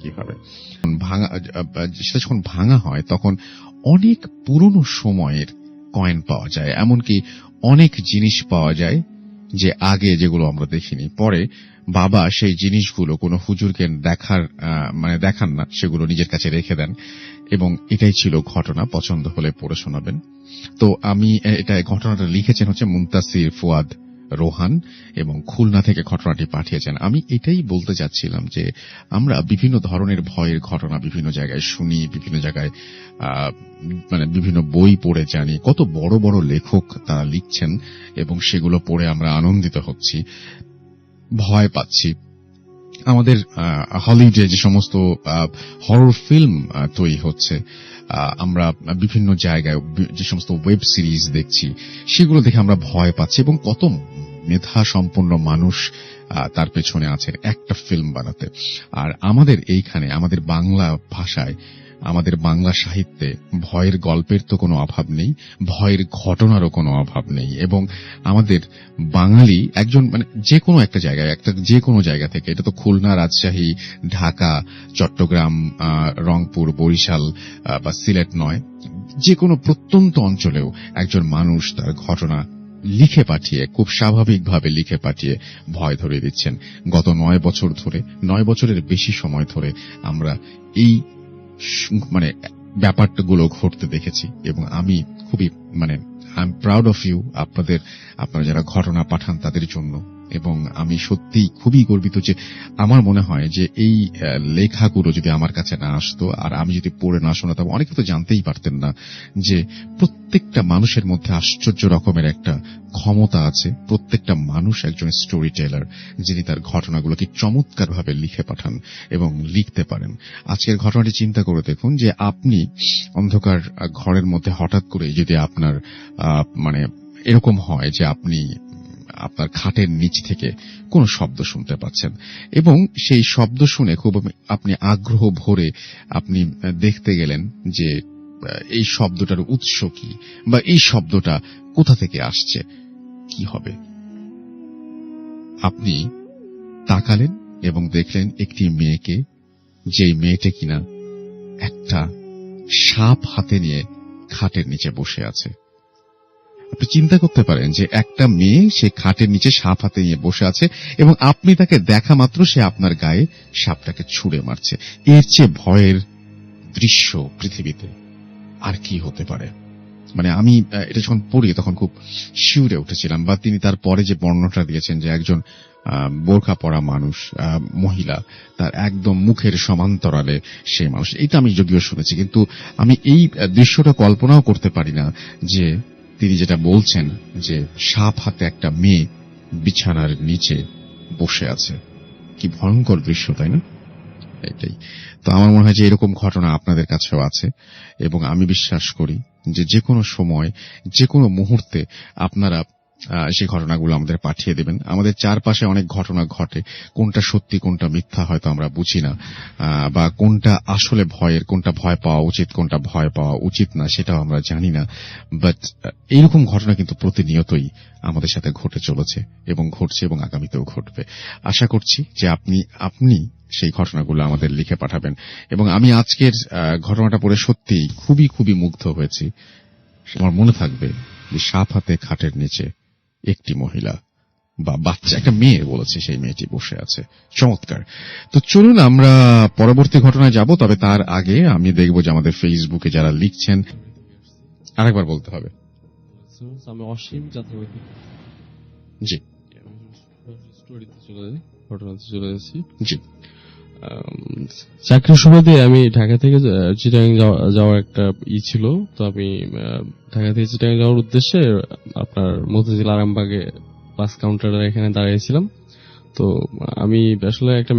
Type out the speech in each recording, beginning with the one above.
কিভাবে ভাঙা, সেটা যখন ভাঙা হয় তখন অনেক পুরনো সময়ের কয়েন পাওয়া যায়, এমনকি অনেক জিনিস পাওয়া যায় যে আগে যেগুলো আমরা দেখিনি। পরে বাবা সেই জিনিসগুলো কোনো হুজুরকে দেখান না, সেগুলো নিজের কাছে রেখে দেন, এবং এটাই ছিল ঘটনা। পছন্দ হলে পড়ে শোনাবেন। তো আমি ঘটনাটা লিখেছেন হচ্ছে মুনতাসির ফুয়াদ রোহান, এবং খুলনা থেকে ঘটনাটি পাঠিয়েছেন। আমি এটাই বলতে চাচ্ছিলাম যে আমরা বিভিন্ন ধরনের ভয়ের ঘটনা বিভিন্ন জায়গায় শুনি, বিভিন্ন জায়গায় বিভিন্ন বই পড়ে জানি, কত বড় বড় লেখক তারা লিখছেন এবং সেগুলো পড়ে আমরা আনন্দিত হচ্ছি, ভয় পাচ্ছি। আমাদের হলিউডে যে সমস্ত হরর ফিল্ম তৈরি হচ্ছে, আমরা বিভিন্ন জায়গায় যে সমস্ত ওয়েব সিরিজ দেখছি, সেগুলো দেখে আমরা ভয় পাচ্ছি, এবং কত মেধা সম্পন্ন মানুষ তার পেছনে আছেন একটা ফিল্ম বানাতে। আর আমাদের এইখানে আমাদের বাংলা ভাষায়, আমাদের বাংলা সাহিত্যে ভয়ের গল্পের তো কোনো অভাব নেই, ভয়ের ঘটনারও কোনো অভাব নেই। এবং আমাদের বাঙালি একজন যে কোনো একটা জায়গায়, যে কোনো জায়গা থেকে, এটা তো খুলনা, রাজশাহী, ঢাকা, চট্টগ্রাম, রংপুর, বরিশাল বা সিলেট নয়, যে কোনো প্রত্যন্ত অঞ্চলেও একজন মানুষ তার ঘটনা লিখে পাঠিয়ে, খুব স্বাভাবিকভাবে লিখে পাঠিয়ে ভয় ধরিয়ে দিচ্ছেন। গত 9 বছর ধরে, 9 বছরের বেশি সময় ধরে আমরা এই ব্যাপারগুলো ঘটতে দেখেছি, এবং আমি খুবই I am proud of you, আপনারা যারা ঘটনা পাঠান তাদের জন্য। এবং আমি সত্যি খুবই গর্বিত যে আমার মনে হয় যে এই লেখাগুলো যদি আমার কাছে না আসতো আর আমি যদি পড়ে না শোনাতাম, অনেকে তো জানতেই পারতেন না যে প্রত্যেকটা মানুষের মধ্যে আশ্চর্য রকমের একটা ক্ষমতা আছে। প্রত্যেকটা মানুষ একজন স্টোরি টেলার, যিনি তার ঘটনাগুলোকে চমৎকারভাবে লিখে পাঠান এবং লিখতে পারেন। আজকের ঘটনাটি চিন্তা করে দেখুন যে আপনি অন্ধকার ঘরের মধ্যে হঠাৎ করে যদি আপনার এরকম হয় যে আপনি আপনার খাটের নিচ থেকে কোনো শব্দ শুনতে পাচ্ছেন, এবং সেই শব্দ শুনে খুব আপনি আগ্রহ ভরে আপনি দেখতে গেলেন যে এই শব্দটার উৎস কি, বা এই শব্দটা কোথা থেকে আসছে, কি হবে? আপনি তাকালেন এবং দেখলেন একটি মেয়েকে, যেই মেয়েটা কিনা একটা সাপ হাতে নিয়ে খাটের নিচে বসে আছে। আপনি চিন্তা করতে পারেন যে একটা মেয়ে সে খাটের নিচে সাপ হাতে নিয়ে বসে আছে, এবং আপনি তাকে দেখা মাত্র সে আপনার গায়ে সাপটাকে ছুঁড়ে মারছে। এর চেয়ে ভয়ের দৃশ্য পৃথিবীতে আর কি হতে পারে? আমি এটা যখন পড়ি তখন খুব শিউরে উঠেছিলাম। বা তিনি তার পরে যে বর্ণনাটা দিয়েছেন যে একজন বোরকা পরা মানুষ, মহিলা, তার একদম মুখের সমান্তরালে সেই মানুষ, এটা আমি যদিও শুনেছি, কিন্তু আমি এই দৃশ্যটা কল্পনাও করতে পারি না যে তিনি যেটা বলছেন যে সাপ হাতে একটা মেয়ে বিছানার নিচে বসে আছে। কি ভয়ঙ্কর দৃশ্য, তাই না? এটাই তো আমার মনে হয় যে এরকম ঘটনা আপনাদের কাছেও আছে, এবং আমি বিশ্বাস করি যে যে কোনো সময়, যে কোনো মুহূর্তে আপনারা সেই ঘটনাগুলো আমাদের পাঠিয়ে দেবেন। আমাদের চারপাশে অনেক ঘটনা ঘটে, কোনটা সত্যি কোনটা মিথ্যা হয়তো আমরা বুঝি না, বা কোনটা আসলে ভয়ের, কোনটা ভয় পাওয়া উচিত, কোনটা ভয় পাওয়া উচিত না, সেটাও আমরা জানি না। বাট এইরকম ঘটনা কিন্তু প্রতিনিয়তই আমাদের সাথে ঘটে চলেছে এবং ঘটছে, এবং আগামীতেও ঘটবে। আশা করছি যে আপনি সেই ঘটনাগুলো আমাদের লিখে পাঠাবেন। এবং আমি আজকের ঘটনাটা পড়ে সত্যি খুবই খুবই মুগ্ধ হয়েছি। আমার মনে থাকবে যে সাপ হাতে খাটের নিচে একটি মহিলা বা বাচ্চা, একটা মেয়ে বলেছে, সেই মেয়েটি বসে আছে। চমৎকার। তো চলুন আমরা পরবর্তী ঘটনায় যাব, তবে তার আগে আমি দেখব যে আমাদের ফেসবুকে যারা লিখছেন। আরেকবার বলতে হবে। আমি অসীম যাত্রাবাড়ি। জি, স্টোরিতে ঘটনাতে চলে যাচ্ছি। জি। চাকরির সুবাদে আমি ঢাকা থেকে চিটাগাং যাওয়ার একটা ছিল। তো আমি ঢাকা থেকে চিটাগাং যাওয়ার উদ্দেশ্যে আপনার মতিঝিল আরামবাগে বাস কাউন্টারের এখানে দাঁড়িয়েছিলাম। তো আমি আসলে একটা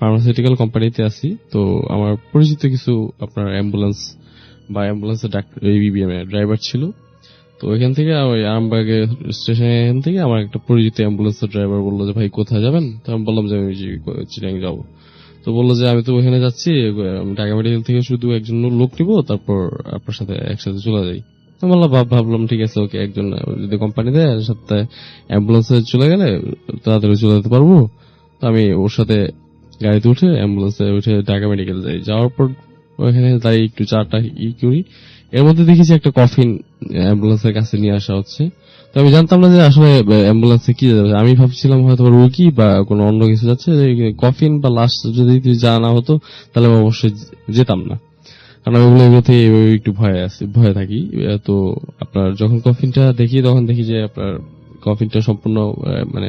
ফার্মাসিউটিক্যাল কোম্পানিতে আছি। তো আমার পরিচিত কিছু আপনার অ্যাম্বুলেন্সের ডাক্তার, বিবিএম ড্রাইভার ছিল। তো ওইখান থেকে ওই আরামবাগে স্টেশন থেকে আমার একটা পরিচিত অ্যাম্বুলেন্সের ড্রাইভার বললো যে ভাই কোথায় যাবেন? তো আমি বললাম যে আমি চিটাগাং যাবো। তো বললো যে আমি তো ওখানে যাচ্ছি, ঢাকা মেডিকেল থেকে শুধু একজন লোক নিবো, তারপর আপনার সাথে একসাথে চলে যাই। তো বললাম ভাবলাম ঠিক আছে, ওকে, একজন যদি কোম্পানি দেয় সাথে অ্যাম্বুলেন্সে চলে গেলে তাড়াতাড়ি চলে যেতে পারবো। তো আমি ওর সাথে গাড়িতে উঠে অ্যাম্বুলেন্সে উঠে ঢাকা মেডিকেল যাই। যাওয়ার পর ওখানে দাঁড়িয়ে একটু চাটা করি। এর মধ্যে দেখেছি একটা কফিন অ্যাম্বুলেন্সের কাছে নিয়ে আসা হচ্ছে। তো আমি জানতাম না যে আসলে অ্যাম্বুলেন্সে কি যাচ্ছে। আমি ভাবছিলাম হয়তো রুগী বা কোনো অন্য কিছু যাচ্ছে। কফিন বা লাশ যদি জানা হতো তাহলে আমি অবশ্যই যেতাম না, কারণ এগুলোতে একটু ভয়ে থাকি। তো আপনার যখন কফিনটা দেখি তখন দেখি যে আপনার কফিনটা সম্পূর্ণ মানে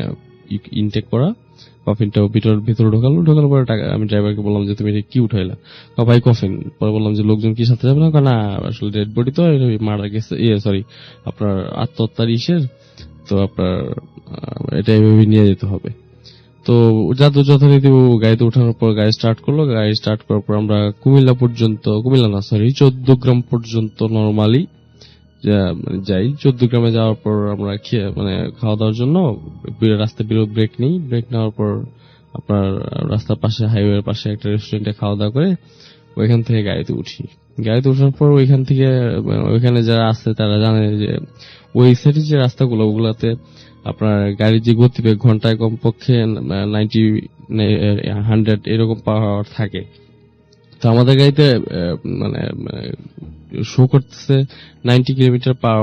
ইনটেক করা। কফিনটা ভিতরে ঢোকানোর পরে আমি ড্রাইভারকে বললাম যে তুমি এটা কি উঠাইলা? ভাই কফিন। পরে বললাম যে লোকজন কি সাথে যাবে না? না আসলে ডেড বডি তো মারা গেছে, সরি আপনার আত্মহত্যার ইসের, তো আপনার এটা এভাবে নিয়ে যেতে হবে। তো যথারীতি গাড়িতে ওঠানোর পর গাড়ি স্টার্ট করলো। গাড়ি স্টার্ট করার পর আমরা কুমিল্লা না সরি 14 গ্রাম পর্যন্ত নরমালি যাই। 14 গ্রামে যাওয়ার পর আমরা খাওয়া দাওয়ার জন্য রাস্তা ব্রেক নেই। ব্রেক নেওয়ার পর আপনার রাস্তার পাশে হাইওয়ের পাশে একটা রেস্টুরেন্টে খাওয়া দাওয়া করে ওইখান থেকে গাড়িতে উঠি। গাড়িতে ওঠার পর ওইখান থেকে ওইখানে যারা আছে তারা জানে যে ওই সাইডের যে রাস্তাগুলো ওগুলাতে আপনার গাড়ির যে গতিবেগ ঘন্টায় কমপক্ষে 100 এরকম পাওয়ার থাকে। তো আমাদের গাড়িতে মানে শো করতেছে 90 কিলোমিটার পার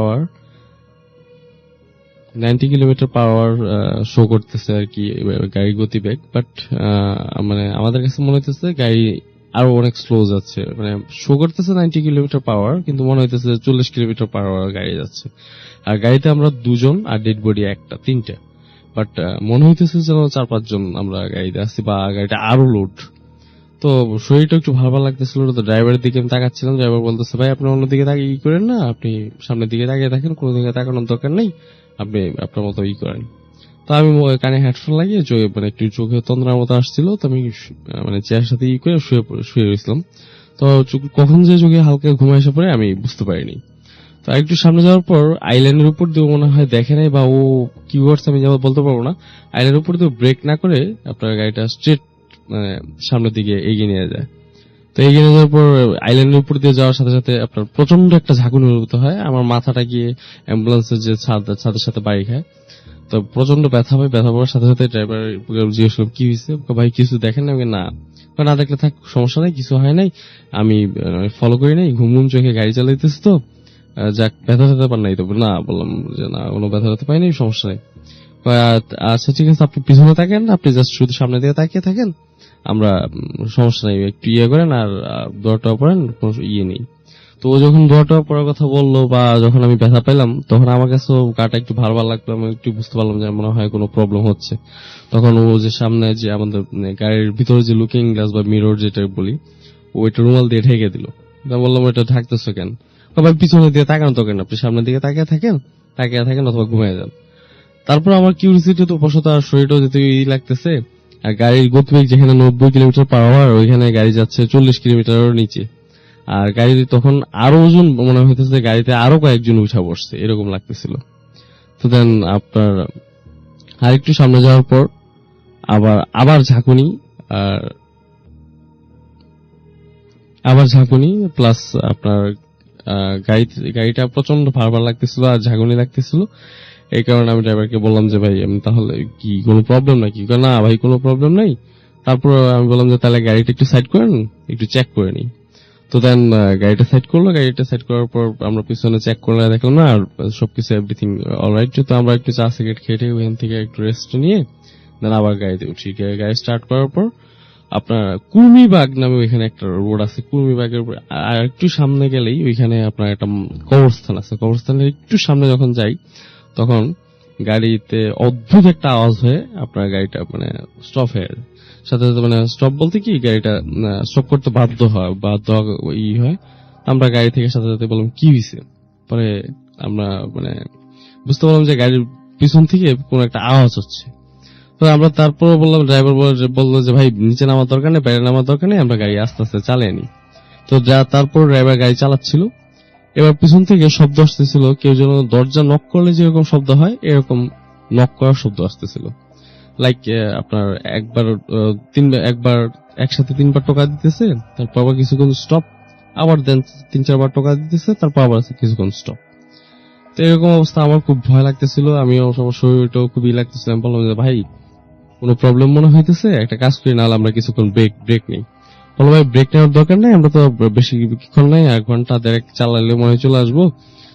আওয়ার শো করতেছে আর কি গাড়ির গতিবেগ। বাট আমাদের কাছে মনে হইতেছে গাড়ি আরো অনেক স্লো যাচ্ছে। শো করতেছে 90 কিলোমিটার পার আওয়ার, কিন্তু মনে হইতেছে 40 কিলোমিটার পার আওয়ার গাড়ি যাচ্ছে। আর গাড়িতে আমরা দুজন আর ডেড বডি তিনটা। বাট মনে হইতেছে যেন 4-5 জন আমরা গাড়িতে আসছি, বা গাড়িটা আরো লোড। তো শরীরটা একটু ভালো লাগতেছিল। তো ড্রাইভারের দিকে আমি তাকাচ্ছিলাম। ড্রাইভার বলতেছে ভাই আপনি অন্যদিকে তাকিয়ে করেন না, আপনি সামনের দিকে তাকিয়ে থাকেন, কোনো দিকে তাকানোর দরকার নেই, আপনি আপনার মতো করেন। তো আমি কানে হেডফোন লাগিয়ে একটু চোখে তন্দ্রার মতো আসছিল। তো আমি চেয়ারের সাথে করে শুয়ে রয়েছিলাম। তো কখন যে চোখে হালকা ঘুমে এসে পড়ে আমি বুঝতে পারিনি। তো একটু সামনে যাওয়ার পর আইল্যান্ডের উপর দিয়ে মনে হয় দেখে নাই, বা ও কি করছে আমি যেমন বলতে পারবো না। আইল্যান্ডের উপর দিয়ে ব্রেক না করে আপনার গাড়িটা স্ট্রেট সামনের দিকে এগিয়ে নিয়ে যায়। তো এগিয়ে নিয়ে যাওয়ার পর আইল্যান্ডের উপর দিয়ে যাওয়ার সাথে সাথে আপনার প্রচন্ড একটা ঝাঁকুনি অনুভূত হয়। আমার মাথাটা গিয়ে অ্যাম্বুলেন্সের যে ছাদের সাথে বাড়ি খায়। তো প্রচন্ড ব্যথা হয়। ব্যথা পাওয়ার সাথে সাথে ড্রাইভার জিজ্ঞেস করলাম কি হয়েছে? ভাই কিছু দেখেন না? না, না দেখলে থাক, সমস্যা নাই, কিছু হয় নাই, আমি ফলো করি নাই, ঘুম চোখে গাড়ি চালাইতেছি তো, যাক ব্যথা পেতে পার নাই তো? না, বললাম যে না, কোনো ব্যথা পেতে পাই নাই, সমস্যা নাই। আচ্ছা ঠিক আছে, আপনি পিছনে থাকেন, আপনি জাস্ট শুধু সামনে দিকে তাকিয়ে থাকেন, আমরা সমস্যা নাই, একটু করেন আর দোয়াটা পড়েন, কোনো নেই। তো ও যখন দোয়াটা পড়ার কথা বললো, বা যখন আমি ব্যথা পেলাম, তখন আমার কাছে গাটা একটু ভালো লাগলো। আমি একটু বুঝতে পারলাম যে মনে হয় কোনো প্রবলেম হচ্ছে। তখন ও যে সামনে যে আমাদের গাড়ির ভিতরে যে লুকিং গ্লাস বা মিরর যেটা বলি, ওইটা রুমাল দিয়ে ঢেকে দিল। বললাম ওইটা ঢাকতেছো কেন? ভাই পিছনে দিয়ে তাকানো তো কেন, আপনি সামনের দিকে তাকিয়ে থাকেন অথবা ঘুমিয়ে যান। তারপর আমার কিউরিসিটি তো বশত আর শরীরটাও যেতে লাগতেছে, আর গাড়ির গতিবেগ যেখানে 90 কিলোমিটার/আওয়ার ওইখানে গাড়ি যাচ্ছে 40 কিলোমিটারের নিচে। আর গাড়ি তখন আরো ওজন মনে হইতেছে, গাড়িতে আরো কয়েকজন উঠা বসছে এরকম লাগতেছিল। তো দেন আপনার আরেকটু সামনে যাওয়ার পর আবার ঝাঁকুনি প্লাস আপনার গাড়িটা প্রচন্ড ভার লাগতেছিল আর ঝাঁকুনি লাগতেছিল। এই কারণে আমি ড্রাইভারকে বললাম যে ভাই আমি তাহলে কি কোনো প্রবলেম নাকি? না ভাই কোনো প্রবলেম নাই। তারপর আমি বললাম যে তাহলে গাড়িটা একটু সাইড করেন, একটু চেক করে নিই। তো দেন গাড়িটা সাইড করলো। গাড়িটা সাইড করার পর আমরা পিছনে চেক করলে দেখলাম না, আর সবকিছু এভরিথিং অলরাইট। তো আমরা একটু চা সিগারেট খেটে ওখান থেকে একটু রেস্ট নিয়ে দেন আবার গাড়িতে উঠি। গাড়ি স্টার্ট করার পর আপনার কুর্মিবাগ নামে ওইখানে একটা রোড আছে। কুর্মিবাগের উপরে আর একটু সামনে গেলেই ওইখানে আপনার একটা কবরস্থান আছে। কবরস্থানের একটু সামনে যখন যাই তখন গাড়িতে অদ্ভুত একটা আওয়াজ হয়ে আপনার গাড়িটা স্টপ হয়ে যায়। সাথে সাথে স্টপ বলতে কি, গাড়িটা স্টপ করতে বাধ্য হয় আমরা গাড়ি থেকে সাথে সাথে বললাম কি হয়েছে। পরে আমরা বুঝতে পারলাম যে গাড়ির পিছন থেকে কোন একটা আওয়াজ হচ্ছে। তো আমরা তারপর বললাম, ড্রাইভার বললো যে ভাই নিচে নামার দরকার নেই, বাইরে নামার দরকার নেই, আমরা গাড়ি আস্তে আস্তে চালিয়ে নি। তো তারপর ড্রাইভার গাড়ি চালাচ্ছিল। এবার পিছন থেকে শব্দ আসতেছিল, কেউ যেন দরজা নক করলে যেরকম শব্দ হয় এরকম নক করার শব্দ আসতেছিল। লাইক আপনার একবার একসাথে 3বার টোকা দিতেছে, তারপর আবার কিছুক্ষণ স্টপ, আবার দেন 3-4বার টোকা দিতেছে, তারপর আবার কিছুক্ষণ স্টপ। তো এরকম অবস্থা আমার খুব ভয় লাগতেছিল। আমিও আমার শরীরটাও খুবই লাগতেছিল। আমি বললাম যে ভাই কোনো প্রবলেম মনে হইতেছে, একটা কাজ করি, নাহলে আমরা কিছুক্ষণ ব্রেক নেই। বলো ভাই ব্রেক নেওয়ার দরকার নেই, আমরা তো বেশি কিছুক্ষণ নাই, 1 ঘন্টা 1.5 চালাইলে মনে হয়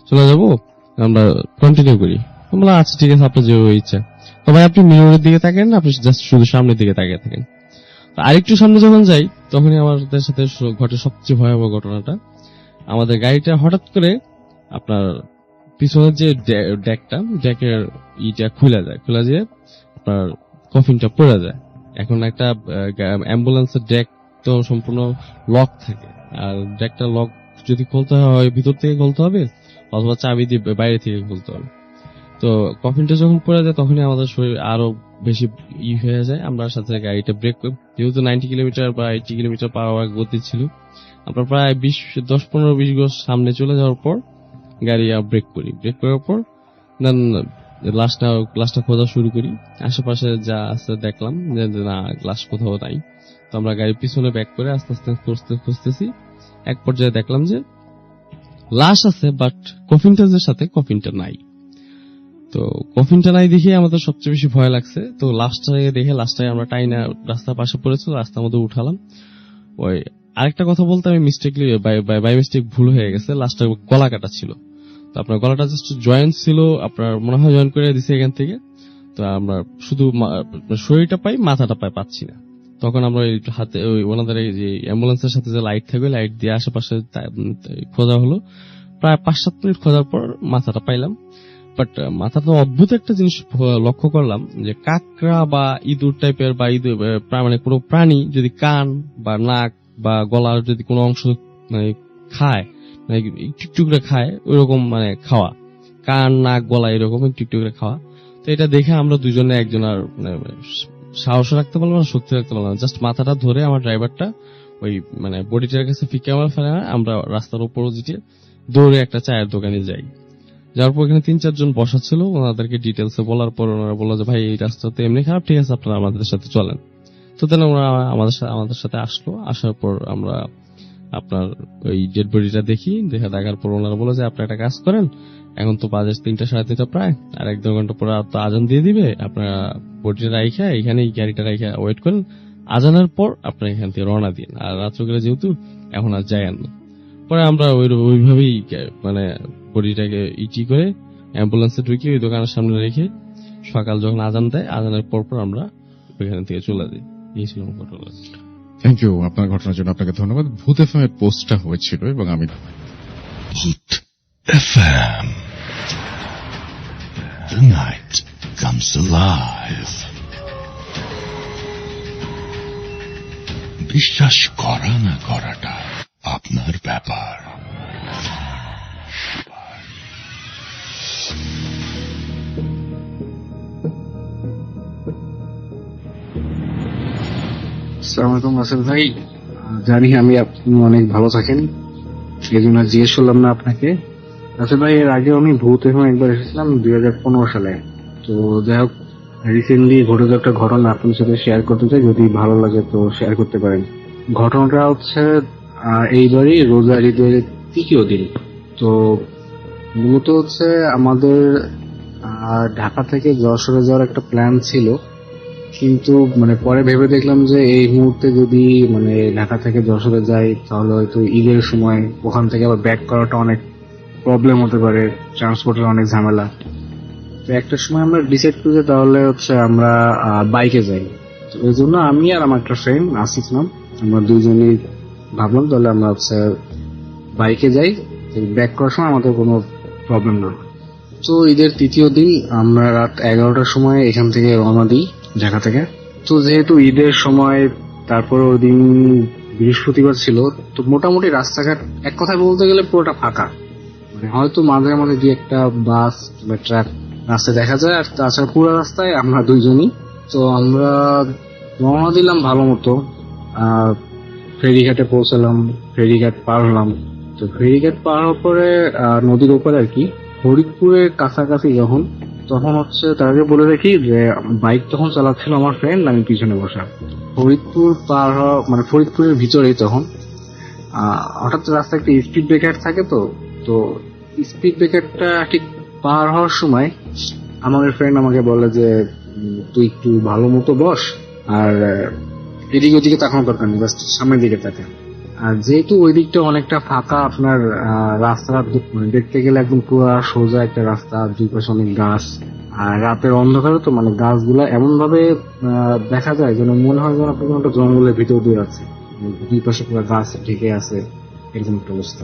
চলে যাবো, আমরা কন্টিনিউ করি। আমরা আচ্ছা ঠিক আছে, আপনার যেভাবে ইচ্ছা। তো ভাই আপনি মিররের দিকে তাকান না, আপনি জাস্ট শুধু সামনের দিকে তাকিয়ে থাকেন। আরেকটু সামনে যখন যাই তখনই আমাদের সাথে ঘটে সবচেয়ে ভয়াবহ ঘটনাটা। আমাদের গাড়িটা হঠাৎ করে আপনার পিছনের যে ডেকের ইটা খুলে যায় আপনার কফিনটা পড়ে যায়। এখন একটা অ্যাম্বুলেন্সের ডেক তো সম্পূর্ণ লক থাকে, আর ডেকটা লক যদি খুলতে হয় ভিতর থেকে খুলতে হবে, অথবা চাবি দিয়ে বাইরে থেকে খুলতে হবে। তো কফিনটা যখন পড়ে যায় তখনই আমাদের শরীর আরো বেশি হয়ে যায়। আমরা সাথে গাড়িটা ব্রেক করি, যেহেতু 90 কিলোমিটার বা 80 কিলোমিটার পার আওয়ার গতি ছিল, আমরা প্রায় 10-15-20 গজ সামনে চলে যাওয়ার পর গাড়ি ব্রেক করার পর দেন গ্লাসটা খোঁজা শুরু করি। আশেপাশে যা আছে দেখলাম যে না, গ্লাস কোথাও নাই। তো আমরা গাড়ির পিছনে ব্যাক করে আস্তে আস্তে খুঁজতেছি। এক পর্যায়ে দেখলাম যে লাশ আছে, বাট কফিনটার সাথে কফিনটা নাই। তো কফিনটা নাই দেখে আমাদের সবচেয়ে বেশি ভয় লাগছে। তো লাশটাকে আমরা টাইনা রাস্তার পাশে পড়েছিল, রাস্তার মধ্যে উঠালাম। ওই আরেকটা কথা বলতে আমি বাই মিস্টেক ভুল হয়ে গেছে, লাশটার গলা কাটা ছিল। তো আপনার গলাটা জাস্ট জয়েন্ট ছিল, আপনার মনে হয় জয়েন করে দিছে এখান থেকে। তো আমরা শুধু শরীরটা পাই, মাথাটা পাচ্ছি না। তখন আমরা হাতে ওনাদের যে অ্যাম্বুলেন্সের সাথে যে লাইট থাকবে, লাইট দিয়ে আশেপাশে খোঁজা হলো। প্রায় 5-7 মিনিট খোঁজার পর মাথাটা পাইলাম। বাট মাথাটা অদ্ভুত একটা জিনিস লক্ষ্য করলাম, যে কাকড়া বা ইঁদুর টাইপের বা মানে কোনো প্রাণী যদি কান বা নাক বা গলার যদি কোনো অংশ মানে খায়, মানে একটু করে খায়, ওইরকম মানে খাওয়া, কান নাক গলা এরকম একটু করে খাওয়া। তো এটা দেখে আমরা দুজনে একজন আর সাহস রাখতে পারলাম না, শক্তি রাখতে পারলাম না। জাস্ট মাথাটা ধরে আমার ড্রাইভারটা ওই মানে বডিটার কাছে ফিকে আমার ফেলে, আমরা রাস্তার উপর যেতে দৌড়ে একটা চায়ের দোকানে যাই। যার পর এখানে 3-4 জন বসা ছিল, ওনাদেরকে ডিটেলস বলার পর ওনারা বললো যে ভাই এই রাস্তাতে এমনি খারাপ, ঠিক আছে আপনারা আমাদের সাথে চলেন। তো তাহলে ওরা আমাদের সাথে আসলো। আসার পর আমরা আপনার ওই ডেড বডিটা দেখার পর ওনারা বললো যে আপনি একটা কাজ করেন, এখন তো বাজে 3-3:30 প্রায়, আর 1-2 ঘন্টা পরে তো আজান দিয়ে দিবে, আপনারা বডিটা রাইখা এখানে গাড়িটা রাইখা ওয়েট করেন, আজানের পর আপনারা এখান থেকে রওনা দিন, আর রাত্রবেলা যেহেতু এখন আর যাই না। পরে আমরা ওইভাবেই মানে বডিটাকে করে অ্যাম্বুলেন্সে ঢুকি, ওই দোকানের সামনে রেখে সকাল যখন আজান দেয়, আজানের পর আমরা ওইখান থেকে চলে যাই। এই ছিল ঘটনা। থ্যাংক ইউ আপনার ঘটনার জন্য, আপনাকে ধন্যবাদ। ভূত এফএম এর পোস্টটা হয়েছিল এবং আমি ভূত FM, the night comes alive. বিশ্বাস করা না করাটা আপনার ব্যাপার। আসসালামু আলাইকুম রাসেল ভাই, জানি আমি আপনি অনেক ভালো থাকেন, এই জন্য জিজ্ঞেস করলাম না আপনাকে। রাসেল ভাই, এর আগে আমি ভূত এখন একবার এসেছিলাম 2015 সালে। তো যাই হোক, রিসেন্টলি ঘটে একটা ঘটনা আপনার সাথে শেয়ার করতে চাই, যদি ভালো লাগে তো শেয়ার করতে পারেন। ঘটনাটা হচ্ছে এইবারই রোজার ঈদের 3য় দিন। তো মূলত হচ্ছে আমাদের ঢাকা থেকে যশোরে যাওয়ার একটা প্ল্যান ছিল, কিন্তু মানে পরে ভেবে দেখলাম যে এই মুহূর্তে যদি মানে ঢাকা থেকে যশোরে যাই তাহলে হয়তো ঈদের সময় ওখান থেকে আবার ব্যাক করাটা অনেক প্রবলেম হতে পারে, ট্রান্সপোর্টের অনেক ঝামেলা। তো একটা সময় আমরা ডিসাইড করি যে তাহলে হচ্ছে আমরা বাইকে যাই। তো এই জন্য আমি আর আমার একটা ফ্রেন্ড আসিফ নাম, আমরা দুইজনই ভাবলাম তাহলে আমরা হচ্ছে বাইকে যাই, ব্যাক করার সময় আমাদের কোনো প্রবলেম না। তো ঈদের 3য় দিন আমরা রাত 11টার সময় এখান থেকে রওনা দিই ঢাকা থেকে। তো যেহেতু ঈদের সময়, তারপর ওই দিন বৃহস্পতিবার ছিল, তো মোটামুটি রাস্তাঘাট এক কথায় বলতে গেলে পুরোটা ফাঁকা, মানে হয়তো মাঝে মাঝে দিয়ে একটা বাস বা ট্রাক রাস্তায় দেখা যায়, আর তাছাড়া পুরো রাস্তায় আমরা দুইজনই। তো আমরা রওনা দিলাম ভালো মতো, ফেরিঘাটে পৌঁছালাম, ফেরিঘাট পার হলাম। তো ফেরিঘাট পার হওয়ার পরে নদীর ওপরে আর কি ফরিদপুরের কাছাকাছি তখন হচ্ছে তাকে বলে রাখি যে বাইক তখন চালাচ্ছিল আমার ফ্রেন্ড, আমি পিছনে বসা। ফরিদপুর পার হওয়া মানে ফরিদপুরের ভিতরেই তখন হঠাৎ রাস্তায় একটা স্পিড ব্রেকার থাকে। তো স্পিড ব্রেকারটা ঠিক পার হওয়ার সময় আমাদের ফ্রেন্ড আমাকে বলে যে তুই একটু ভালো মতো বস, আর এদিকে ওদিকে তাকানো দরকার নেই, জাস্ট সামনের দিকে তাকা। আর যেহেতু ওই দিকটা অনেকটা ফাঁকা, আপনার রাস্তাটা মানে দেখতে গেলে একদম পুরো সোজা একটা রাস্তা, দুই পাশে অনেক গাছ, আর রাতের অন্ধকারে তো মানে গাছগুলা এমন ভাবে দেখা যায় যেন মনে হয় যেন আপনি কোনো একটা জঙ্গলের ভিতর দিয়ে আছে, দুই পাশে পুরো গাছ ঢেকে আছে, এরকম একটা অবস্থা।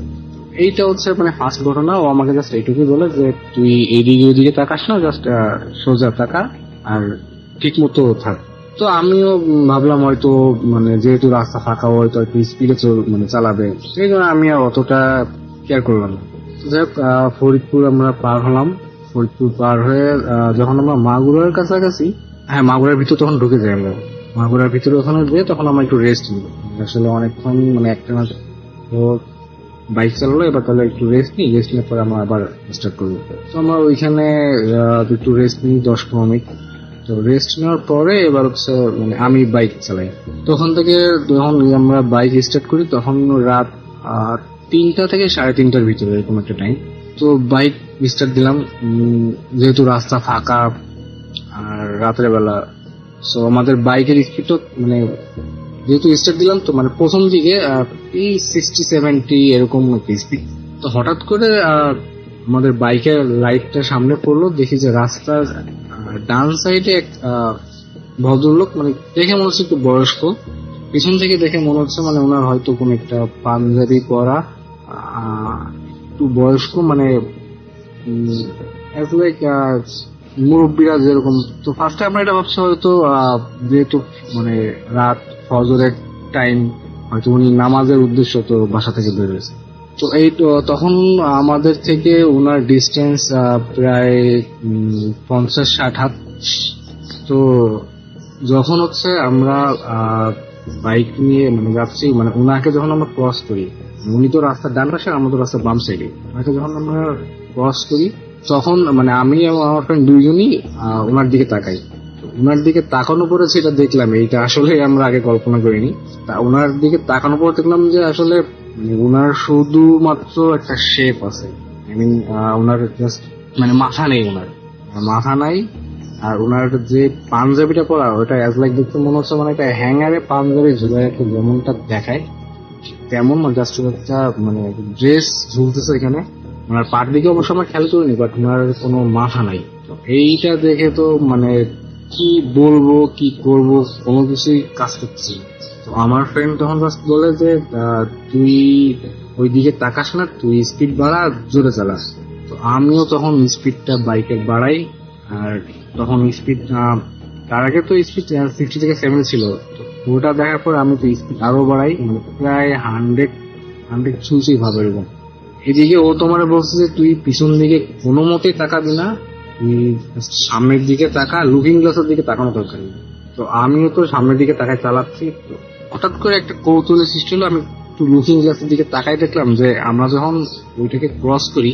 এইটা হচ্ছে মানে ফার্স্ট ঘটনা। ও আমাকে জাস্ট এইটুকুই বলে যে তুই এইদিকে ওইদিকে তাকাস না, জাস্ট সোজা তাকা আর ঠিক মতো থাক। তো আমিও ভাবলাম হয়তো মানে যেহেতু রাস্তা ফাঁকা হয়তো একটু স্পিডে মানে চালাবে, সেই জন্য আমি আর অতটা কেয়ার করলাম না। তো যাই হোক, ফরিদপুর আমরা পার হলাম। ফরিদপুর পার হয়ে যখন আমরা মাগুরার কাছাকাছি, হ্যাঁ মাগুরার ভিতর তখন ঢুকে যাই আমরা। মাগুরার ভিতরে ওখানে গিয়ে তখন আমরা একটু রেস্ট নিই, আসলে অনেকক্ষণ মানে একটা না তো বাইক চালালো, এবার তাহলে একটু রেস্ট নিই, রেস্ট নেওয়ার পরে আমরা আবার স্টার্ট করবো। তো আমরা ওইখানে একটু রেস্ট নিই 10-15 মিনিট। তো রেস্ট নেওয়ার পরে এবার হচ্ছে মানে আমি বাইক চালাই। তখন থেকে যখন আমরা বাইক স্টার্ট করি তখন রাত 3টা থেকে 3:30টার ভিতরে এরকম একটা টাইম। তো বাইক স্টার্ট দিলাম, যেহেতু রাস্তা ফাঁকা আর রাতের বেলা, সো আমাদের বাইকের স্পিড তো মানে যেহেতু স্টার্ট দিলাম তো মানে প্রথম দিকে 60-70 এরকম স্পিড। তো হঠাৎ করে আমাদের বাইকের লাইটটা সামনে পড়লো, দেখি যে রাস্তার ডান সাইডে এক ভদ্রলোক, মানে দেখে মনে হচ্ছে একটু বয়স্ক, পিছন থেকে দেখে মনে হচ্ছে মানে ওনার হয়তো কোন একটা পাঞ্জাবি পরা, একটু বয়স্ক, মানে মুরব্বীরা যেরকম। তো ফার্স্টে আমরা এটা ভাবছি হয়তো যেহেতু মানে রাত ফজরের টাইম, হয়তো উনি নামাজের উদ্দেশ্য তো বাসা থেকে বেরোয়েছে। তো এই তো তখন আমাদের থেকে ওনার ডিস্টেন্স প্রায় 50-60 হাত। তো যখন হচ্ছে আমরা বাইক নিয়ে মানে যাচ্ছি, মানে ওনাকে যখন আমরা ক্রস করি, উনি তো রাস্তার ডান পাশে, আমরা তো রাস্তার বাম সাইডে, ওনাকে যখন আমরা ক্রস করি তখন মানে আমি এবং আমার ফ্রেন্ড দুইজনই ওনার দিকে তাকাই। ওনার দিকে তাকানোর পরে সেটা দেখলাম, এইটা আসলে আমরা আগে কল্পনা করিনি। তা ওনার দিকে তাকানোর পরে দেখলাম যে আসলে মানে ওনার শুধুমাত্র একটা শেপ আছে, আই মিন ওনার জাস্ট মানে মাথা নেই, ওনার মাথা নাই। আর ওনার যে পাঞ্জাবিটা পরা ওটা অ্যাজ লাইক দেখতে মনে হচ্ছে মানে একটা হ্যাঙ্গারে পাঞ্জাবি ঝুলে একটা যেমনটা দেখায় তেমন, জাস্ট একটা মানে ড্রেস ঝুলতেছে এখানে। ওনার পাট দিকে অবশ্য আমরা খেয়াল করিনি, বাট ওনার কোনো মাথা নাই। এইটা দেখে তো মানে কি বলবো কি করব কোনো কিছুই কাজ করতেছি। তো আমার ফ্রেন্ড তখন জাস্ট বলে যে তুই ওই দিকে তাকাস না, তুই স্পিড বাড়া, জোরে চালাস। তো আমিও তখন স্পিডটা বাইকের বাড়াই, আর তখন স্পিড তার আগে তো স্পিড 60 থেকে 70 ছিল। তো ওটা দেখার পর আমি তো স্পিড আরো বাড়াই, মানে প্রায় 100 ছুঁই ভাবে এরকম। এদিকে ও তোমার বলছে যে তুই পিছন দিকে কোনো মতেই তাকাবি না, তুই সামনের দিকে তাকা, লুকিং গ্লাসের দিকে তাকানো দরকার নেই। তো আমিও তো সামনের দিকে তাকায় চালাচ্ছি। হঠাৎ করে একটা কৌতূহলের সৃষ্টি হলো, আমি একটু লুকিং গ্লাসের দিকে তাকাই, দেখলাম যে আমরা যখন ওইটাকে ক্রস করি,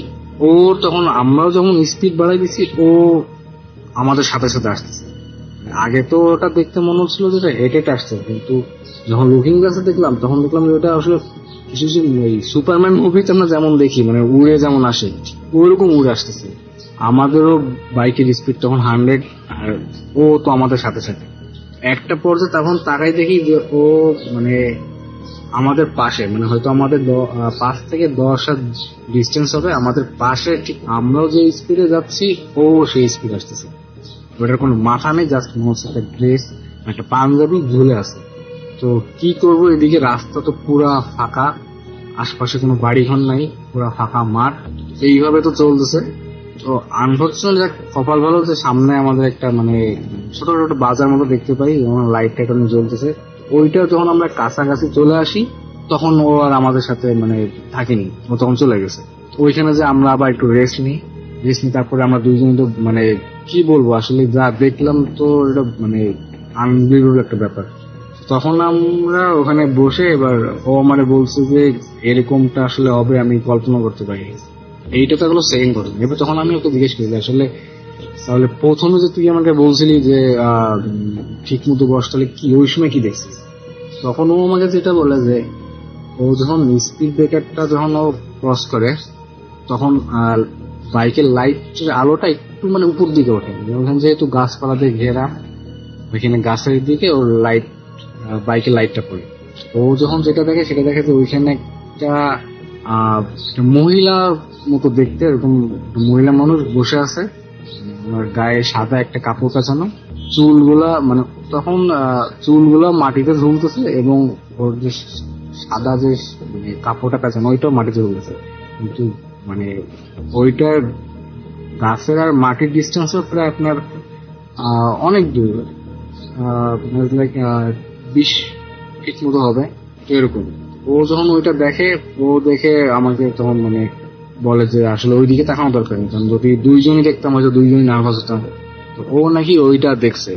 ও তখন আমরাও যখন স্পিড বাড়াই দিচ্ছি ও আমাদের সাথে সাথে আসতেছে। আগে তো ওটা দেখতে মনে হচ্ছিল যে হেঁটে আসছে, কিন্তু যখন লুকিং গ্লাসে দেখলাম তখন দেখলাম যে ওটা আসলে কিছু কিছু ওই সুপারম্যান মুভিতে আমরা যেমন দেখি মানে উড়ে যেমন আসে ওইরকম উড়ে আসতেছে। আমাদেরও বাইকের স্পিড তখন 100, আর ও তো আমাদের সাথে সাথে। একটা পর্যায়ে তখন তাকাই দেখি যে ও মানে আমাদের পাশে, মানে হয়তো আমাদের 5 থেকে 10 হাত ডিস্টেন্স হবে, আমাদের পাশে ঠিক আমরাও যে স্পিডে যাচ্ছি ও সেই স্পিড আসতেছে। ওটার কোনো মাথা নেই, জাস্ট মনে হচ্ছে একটা ড্রেস, একটা পাঞ্জাবি ঝুলে আছে। তো কি করবো, এদিকে রাস্তা তো পুরা ফাঁকা, আশপাশে কোনো বাড়ি ঘর নাই, পুরা ফাঁকা মাঠ, এইভাবে তো চলতেছে। তো আনফর্চুনেটলি কপাল ভালো যে সামনে আমাদের একটা মানে ছোট ছোট বাজার মতো দেখতে পাই, যেমন লাইট টাইট অনেক জ্বলতেছে। ওইটা যখন আমরা কাছাকাছি চলে আসি তখন ও আর আমাদের সাথে মানে থাকেনি, ও তখন চলে গেছে। ওইখানে যে আমরা আবার একটু রেস্ট নিই, তারপরে আমরা দুইজন তো মানে কি বলবো আসলে যা দেখলাম তো এটা মানে আনবিলিভেবল একটা ব্যাপার। তখন আমরা ওখানে বসে এবার ও আমারে বলছে যে এরকমটা আসলে হবে আমি কল্পনা করতে পারি। এইটা তো হলো সেকেন্ড ঘটনা। এবার তখন আমি ওকে জিজ্ঞেস করি আসলে তাহলে প্রথমে যে তুই আমাকে বলছিলি যে ঠিক মতো বস, তাহলে কি ওই সময় কি দেখছিস? তখন ও আমাকে যেটা বলে যে ও যখন স্পিড ব্রেকারটা যখন ও ক্রস করে তখন বাইকের লাইটের আলোটা একটু মানে উপর দিকে ওঠে, ওখানে যেহেতু গাছপালা দিয়ে ঘেরা, ওইখানে গাছের দিকে ওর লাইট, বাইকের লাইটটা পড়ে। ও যখন যেটা দেখে সেটা দেখে যে ওইখানে একটা মহিলা মতো দেখতে, এরকম মহিলা মানুষ বসে আছে, ওনার গায়ে সাদা একটা কাপড় পেঁচানো, চুলগুলা মানে তখন চুলগুলা মাটিতে ঝুলতেছে, এবং ওর যে সাদা যে মানে কাপড়টা পেঁচানো ওইটাও মাটিতে ঝুলতেছে, কিন্তু মানে ওইটার গাছের আর মাটির ডিস্টেন্স প্রায় আপনার অনেক দূর, লাইক 20 ফিট মতো হবে, তো এরকম। ও যখন ওইটা দেখে, ও দেখে আমাকে তখন মানে বলে যে আসলে ওই দিকে তাকানো দরকার নেই, কারণ যদি দুইজনই দেখতাম হয়তো দুইজনই নার্ভাস হতাম। তো ও নাকি ওইটা দেখছে,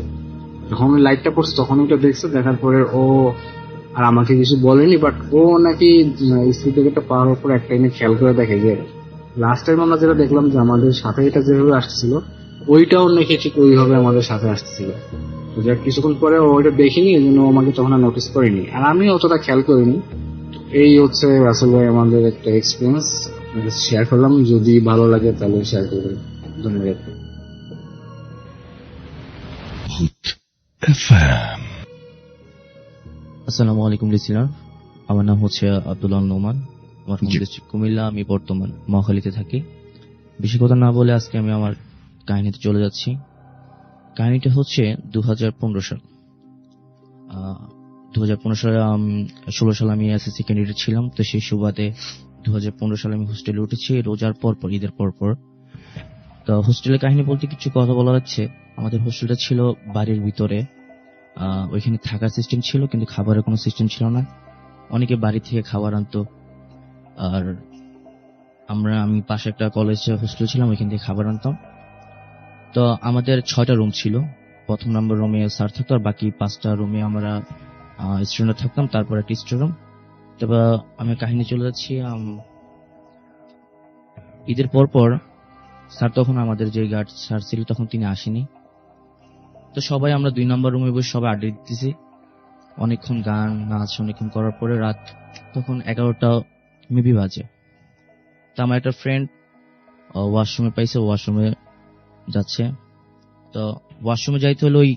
যখন ওই লাইটটা পড়ছে তখন ওইটা দেখছে, দেখার পরে ও আর আমাকে কিছু বলেনি, বাট ও নাকি স্পিড ব্রেকারটা পাওয়ার উপর একটা এনে খেয়াল করে দেখে যে লাস্ট টাইম আমরা যেটা দেখলাম যে আমাদের সাথে এটা যেভাবে আসতেছিল ওইটাও নাকি ঠিক ওইভাবে আমাদের সাথে আসতেছিল। তো যাক কিছুক্ষণ পরে ও ওইটা দেখিনি, এই জন্য আমাকে তখন আর নোটিস করিনি, আর আমি অতটা খেয়াল করিনি। এই হচ্ছে রাসেল ভাই আমাদের একটা এক্সপিরিয়েন্স শেয়ার করলাম, যদি ভালো লাগে তাহলে শেয়ার করবেন। ধন্যবাদ। ভূত এফএম। আসসালামু আলাইকুম লিসেনার, আমার নাম হচ্ছে আব্দুল্লাহ নোমান, আমার হোম জি। ডিস্ট্রিক্ট কুমিল্লা, আমি বর্তমান মহাখালীতে থাকি। বেশি কথা না বলে আজকে আমি আমার কাহিনীতে চলে যাচ্ছি। কাহিনীটা হচ্ছে 2015 সাল। 2015 সালে 16 সালে আমি এসএসসি ক্যান্ডিডেট ছিলাম। তো সেই সুবাদে 2015 সালে আমি হোস্টেলে উঠেছি রোজার পর পর, ঈদের পর পর। তো হোস্টেলের কাহিনী বলতে কিছু কথা বলা যাচ্ছে। আমাদের হোস্টেলটা ছিল বাড়ির ভিতরে, ওইখানে থাকার সিস্টেম ছিল কিন্তু খাবারের কোনো সিস্টেম ছিল না। অনেকে বাড়ি থেকে খাবার আনতো, আর আমি পাশে একটা কলেজে হোস্টেল ছিলাম, ওইখান থেকে খাবার আনতাম। তো আমাদের 6টা রুম ছিল। প্রথম নম্বর রুমে স্যার থাকতো, আর বাকি 5টা রুমে আমরা স্টুডেন্ট থাকতাম, তারপর একটা স্টোর রুম। তবে আমি কাহিনী চলে যাচ্ছি। ঈদের পর পর স্যার, তখন আমাদের যে গার্ড স্যার ছিল তখন তিনি আসেনি। তো সবাই আমরা 2 নম্বর রুমে বসে সবাই আড্ডা দিতেছি, অনেকক্ষণ গান নাচ অনেকক্ষণ করার পরে রাত তখন 11টা মেবি বাজে। তো আমার একটা ফ্রেন্ড ওয়াশরুমে পাইছে, ওয়াশরুমে যাচ্ছে। তো ওয়াশরুমে যাইতে হলে ওই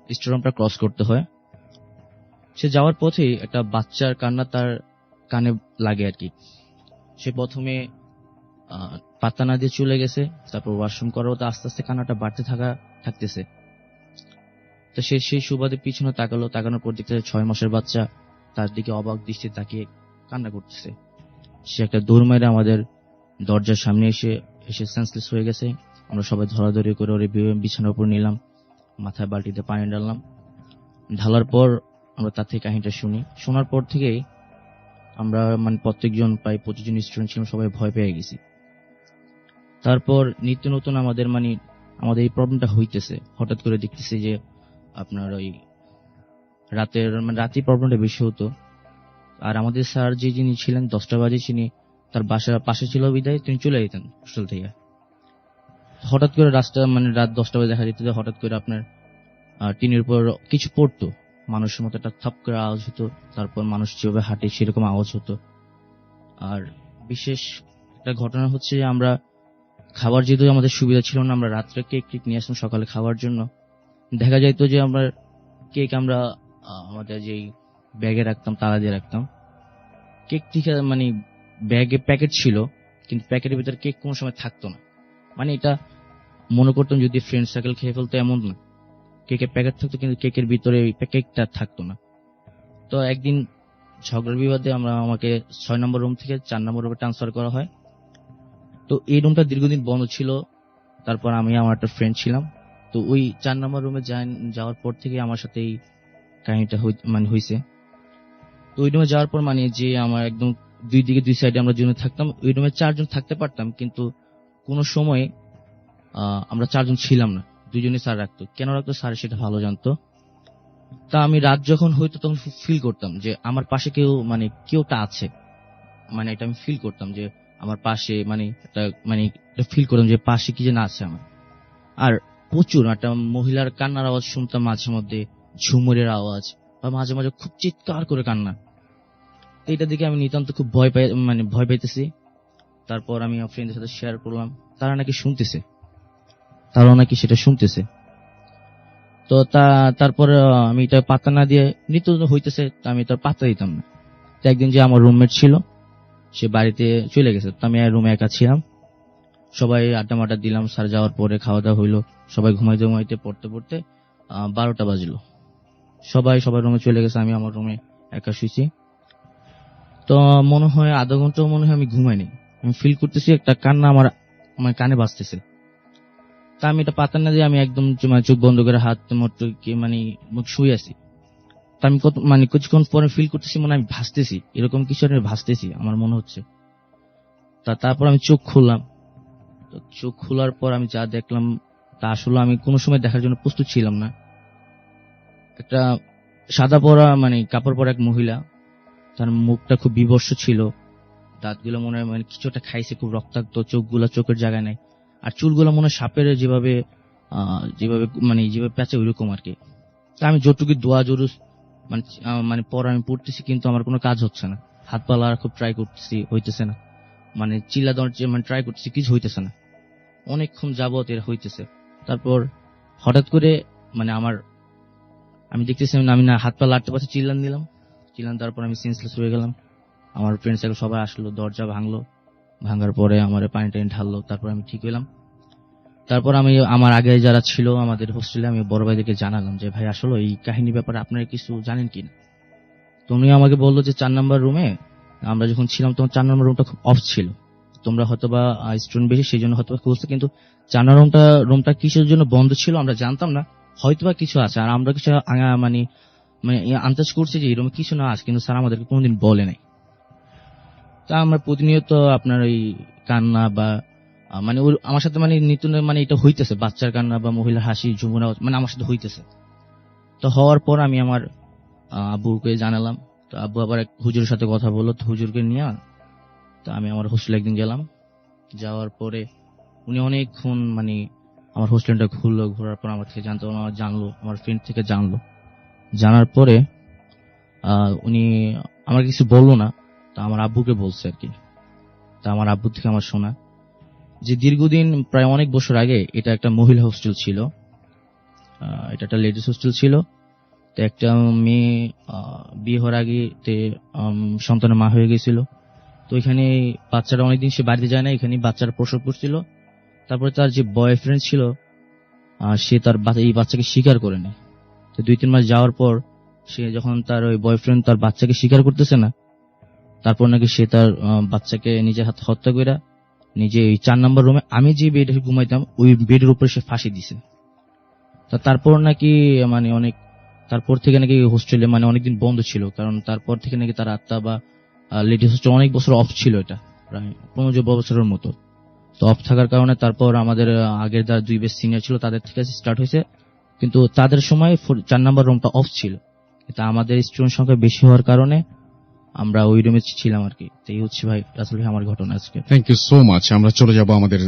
স্টোররুমটা ক্রস করতে হয়। সে যাওয়ার পথে একটা বাচ্চার কান্না তার কানে লাগে আর কি। সে প্রথমে পাত্তা না দিয়ে চলে গেছে, তারপর ওয়াশরুম করাও তো আস্তে আস্তে কান্নাটা বাড়তে থাকতেছে। তো সে সেই সুবাদে পিছনে তাকানোর পর দেখতে 6 মাসের বাচ্চা তার দিকে অবাক দৃষ্টি তাকিয়ে কান্না করতেছে। সে একটা দৌড় মেরে আমাদের দরজার সামনে এসে সেন্সলেস হয়ে গেছে। আমরা সবাই ধরাধরি করে ওর বিছানার উপর নিলাম, মাথায় বালতিতে পানি ঢাললাম। ঢালার পর আমরা তার থেকে কাহিনীটা শুনি। শোনার পর থেকেই আমরা মানে প্রত্যেকজন প্রায় 25 জন স্টুডেন্ট ছিলাম, সবাই ভয় পেয়ে গেছি। তারপর নিত্য নতুন আমাদের এই প্রবলেমটা হইতেছে। হঠাৎ করে দেখতেছি যে আপনার ওই রাতের প্রবলেমটা বেশি হতো। আর আমাদের স্যার যিনি ছিলেন 10টা বাজে, তিনি তার বাসার পাশে ছিল বিদায় তিনি চলে যেতেন হোস্টেল থেকে। হঠাৎ করে রাত 10টা বাজে দেখা যেত যে হঠাৎ করে আপনার টিনের উপর কিছু পড়তো, মানুষের মতো একটা থাপ করে আওয়াজ হতো, তারপর মানুষ যেভাবে হাঁটে সেরকম আওয়াজ হতো। আর বিশেষ একটা ঘটনা হচ্ছে যে আমরা খাবার যেহেতু আমাদের সুবিধা ছিল না, আমরা রাত্রে কেক নিয়ে আসতাম সকালে খাওয়ার জন্য। দেখা যাইতো যে আমরা কেক আমাদের যেই ব্যাগে রাখতাম, তালা দিয়ে রাখতাম। কেক ঠিক ব্যাগে প্যাকেট ছিল, কিন্তু প্যাকেটের ভিতরে কেক কোনো সময় থাকতো না। এটা মনে করতাম যদি ফ্রেন্ড সার্কেল খেয়ে ফেলতো, এমন না। কেকের প্যাকেট থাকতো কিন্তু কেকের ভিতরে কেকটা থাকতো না। তো একদিন ঝগড়ার বিবাদে আমাকে 6 নম্বর রুম থেকে 4 নম্বর রুমে ট্রান্সফার করা হয়। তো এই রুমটা দীর্ঘদিন বন্ধ ছিল। তারপর আমি আমার একটা ফ্রেন্ড ছিলাম, তো ওই 4 নম্বর রুমে যাওয়ার পর থেকে আমার সাথে এই কাহিনীটা হয়েছে। তো ওই রুমে যাওয়ার পর যে আমার একদম দুই সাইডে আমরা দুজনে থাকতাম, ওই রুমে 4 জন থাকতে পারতাম, কিন্তু কোন সময় আমরা 4 জন ছিলাম না, 2 জনই স্যার রাখতো। কেন রাখতো স্যার সেটা ভালো জানতো। তা আমি রাত যখন হইতো তখন ফিল করতাম যে আমার পাশে কেউটা আছে। এটা আমি ফিল করতাম যে আমার পাশে একটা ফিল করতাম যে পাশে কি যেন আছে আমার। আর প্রচুর একটা মহিলার কান্নার আওয়াজ শুনতাম, মাঝে মধ্যে ঝুমুরের আওয়াজ, বা মাঝে মাঝে খুব চিৎকার করে কান্না। তো এটা দেখে আমি নিতান্ত খুব ভয় পাইতেছি। তারপর আমি আমার ফ্রেন্ডদের সাথে শেয়ার করলাম, তারাও নাকি সেটা শুনতেছে। তো তারপর আমি এটা পাত্তা না দিয়ে নিত্য হইতেছে, তো আমি তার পাত্তা দিতাম না। তো একদিন যে আমার রুমমেট ছিল সে বাড়িতে চলে গেছে, তো আমি রুমে একা ছিলাম। সবাই আড্ডা মাড্ডা দিলাম, স্যার যাওয়ার পরে খাওয়া দাওয়া হইলো, সবাই ঘুমাইতে পড়তে 12টা বাজলো। সবাই রুমে চলে গেছে, আমি আমার রুমে একা শুয়েছি। তো মনে হয় আধা ঘন্টা আমি ঘুমাইনি। আমি ফিল করতেছি একটা কান্না আমার কানে বাজতেছে। তা আমি এটা পাতা না দিয়ে আমি একদম চোখ বন্ধ করে হাত মুখ শুয়ে আছি। তা আমি কিছুক্ষণ পরে ফিল করতেছি মনে হয় আমি ভাসতেছি, এরকম কিছু একটা ভাসতেছি আমার মনে হচ্ছে। তারপর আমি চোখ খুললাম। তো চোখ খোলার পর আমি যা দেখলাম তা আসলে আমি কোনো সময় দেখার জন্য প্রস্তুত ছিলাম না। একটা সাদা পরা কাপড় পরা এক মহিলা, তার মুখটা খুব বিবর্ষ ছিল, দাঁতগুলো মনে হয় কিছু একটা খাইছে, খুব রক্তাক্ত, চোখের জায়গায় নাই, আর চুলগুলো মনে হয় সাপের যেভাবে প্যাঁচে ওইরকম আর কি। তা আমি যতটুকু দোয়া জরুস পর আমি পড়তেছি, কিন্তু আমার কোনো কাজ হচ্ছে না। হাত পা লাগার খুব ট্রাই করতেছি, হইতেছে না। চিল্লা দেওয়ার ট্রাই করতেছি, কিছু হইতেছে না। অনেকক্ষণ যাবত এর হইতেছে। তারপর হঠাৎ করে আমি দেখতেছি আমি না হাত পা লাড়তে পারছি, চিল্লান দিলাম। তারপর আমি সেন্সলেস হয়ে গেলাম। আমার ফ্রেন্ডস সবাই আসলো, দরজা ভাঙার পরে আমার পানি টানি ঢাললো, তারপর আমি ঠিক হইলাম। তারপর আমি আমার আগে যারা ছিল আমাদের হোস্টেলে, আমি বড় ভাইদেরকে জানালাম যে ভাই আসলে এই কাহিনীর ব্যাপারে আপনারা কিছু জানেন কিনা। তো উনি আমাকে বললো যে 4 নম্বর রুমে আমরা যখন ছিলাম তখন 4 নম্বর রুমটা খুব অফ ছিল, তোমরা হয়তোবা স্টুডেন্ট বেশি সেই জন্য হয়তো খুঁজতে, কিন্তু 4 নম্বর রুমটা কিসের জন্য বন্ধ ছিল আমরা জানতাম না, হয়তোবা কিছু আছে। আর আমরা কিছু আন্দাজ করছি যে এই রুমে কিছু না আছে, কিন্তু স্যার আমাদেরকে কোনোদিন বলে নাই। তা আমরা প্রতিনিয়ত আপনার ওই কান্না বা আমার সাথে নিত্য এটা হইতেছে, বাচ্চার কান্না বা মহিলার হাসি ঝুমুরা আমার সাথে হইতেছে। তো হওয়ার পর আমি আমার আব্বুকে জানালাম। তো আব্বু আবার এক হুজুরের সাথে কথা বললো, তো হুজুরকে নিয়ে তো আমি আমার হোস্টেলে একদিন গেলাম। যাওয়ার পরে উনি অনেকক্ষণ আমার হোস্টেলটা ঘোরার পর আমার থেকে জানলো, আমার ফ্রেন্ড থেকে জানার পরে উনি আমার কিছু বললো না, তা আমার আব্বুকে বলছে আর কি। তা আমার আব্বু থেকে আমার শোনা যে দীর্ঘদিন প্রায় অনেক বছর আগে এটা একটা মহিলা হোস্টেল ছিল, এটা একটা লেডিস হোস্টেল ছিল। তো একটা মেয়ে বিয়ে হওয়ার আগে সন্তানের মা হয়ে গেছিল। তো এখানে বাচ্চারা অনেকদিন সে বাড়িতে যায় না, এখানে বাচ্চারা প্রসব করছিল। তারপরে তার যে বয়ফ্রেন্ড ছিল সে তার এই বাচ্চাকে স্বীকার করে নেয়। তো 2-3 মাস যাওয়ার পর সে যখন তার ওই বয়ফ্রেন্ড তার বাচ্চাকে স্বীকার করতেছে না, তারপর নাকি সে তার বাচ্চাকে নিজের হাতে হত্যা করে নিজে ওই 4 নম্বর রুমে আমি যে বেডে ঘুমাইতাম ওই বেডের উপরে সে ফাঁসি দিছে। তারপর নাকি তারপর থেকে নাকি হোস্টেলে অনেকদিন বন্ধ ছিল, কারণ তারপর থেকে নাকি তার আত্মা বা লেডিস হোস্টেল অনেক বছর অফ ছিল, এটা প্রায় 15 বছরের মতো। তো অফ থাকার কারণে তারপর আমাদের আগের যারা 2 বেশ সিনিয়র ছিল তাদের থেকে স্টার্ট হয়েছে, কিন্তু তাদের সময় 4 নম্বর রুমটা অফ ছিল। এটা আমাদের স্টুডেন্ট সংখ্যা বেশি হওয়ার কারণে আমরা ওই রুমে ছিলাম আর কি। তো এই হচ্ছে ভাই আসলে আমার ঘটনা আজকে। Thank you so much. আমরা চলে যাব আমাদের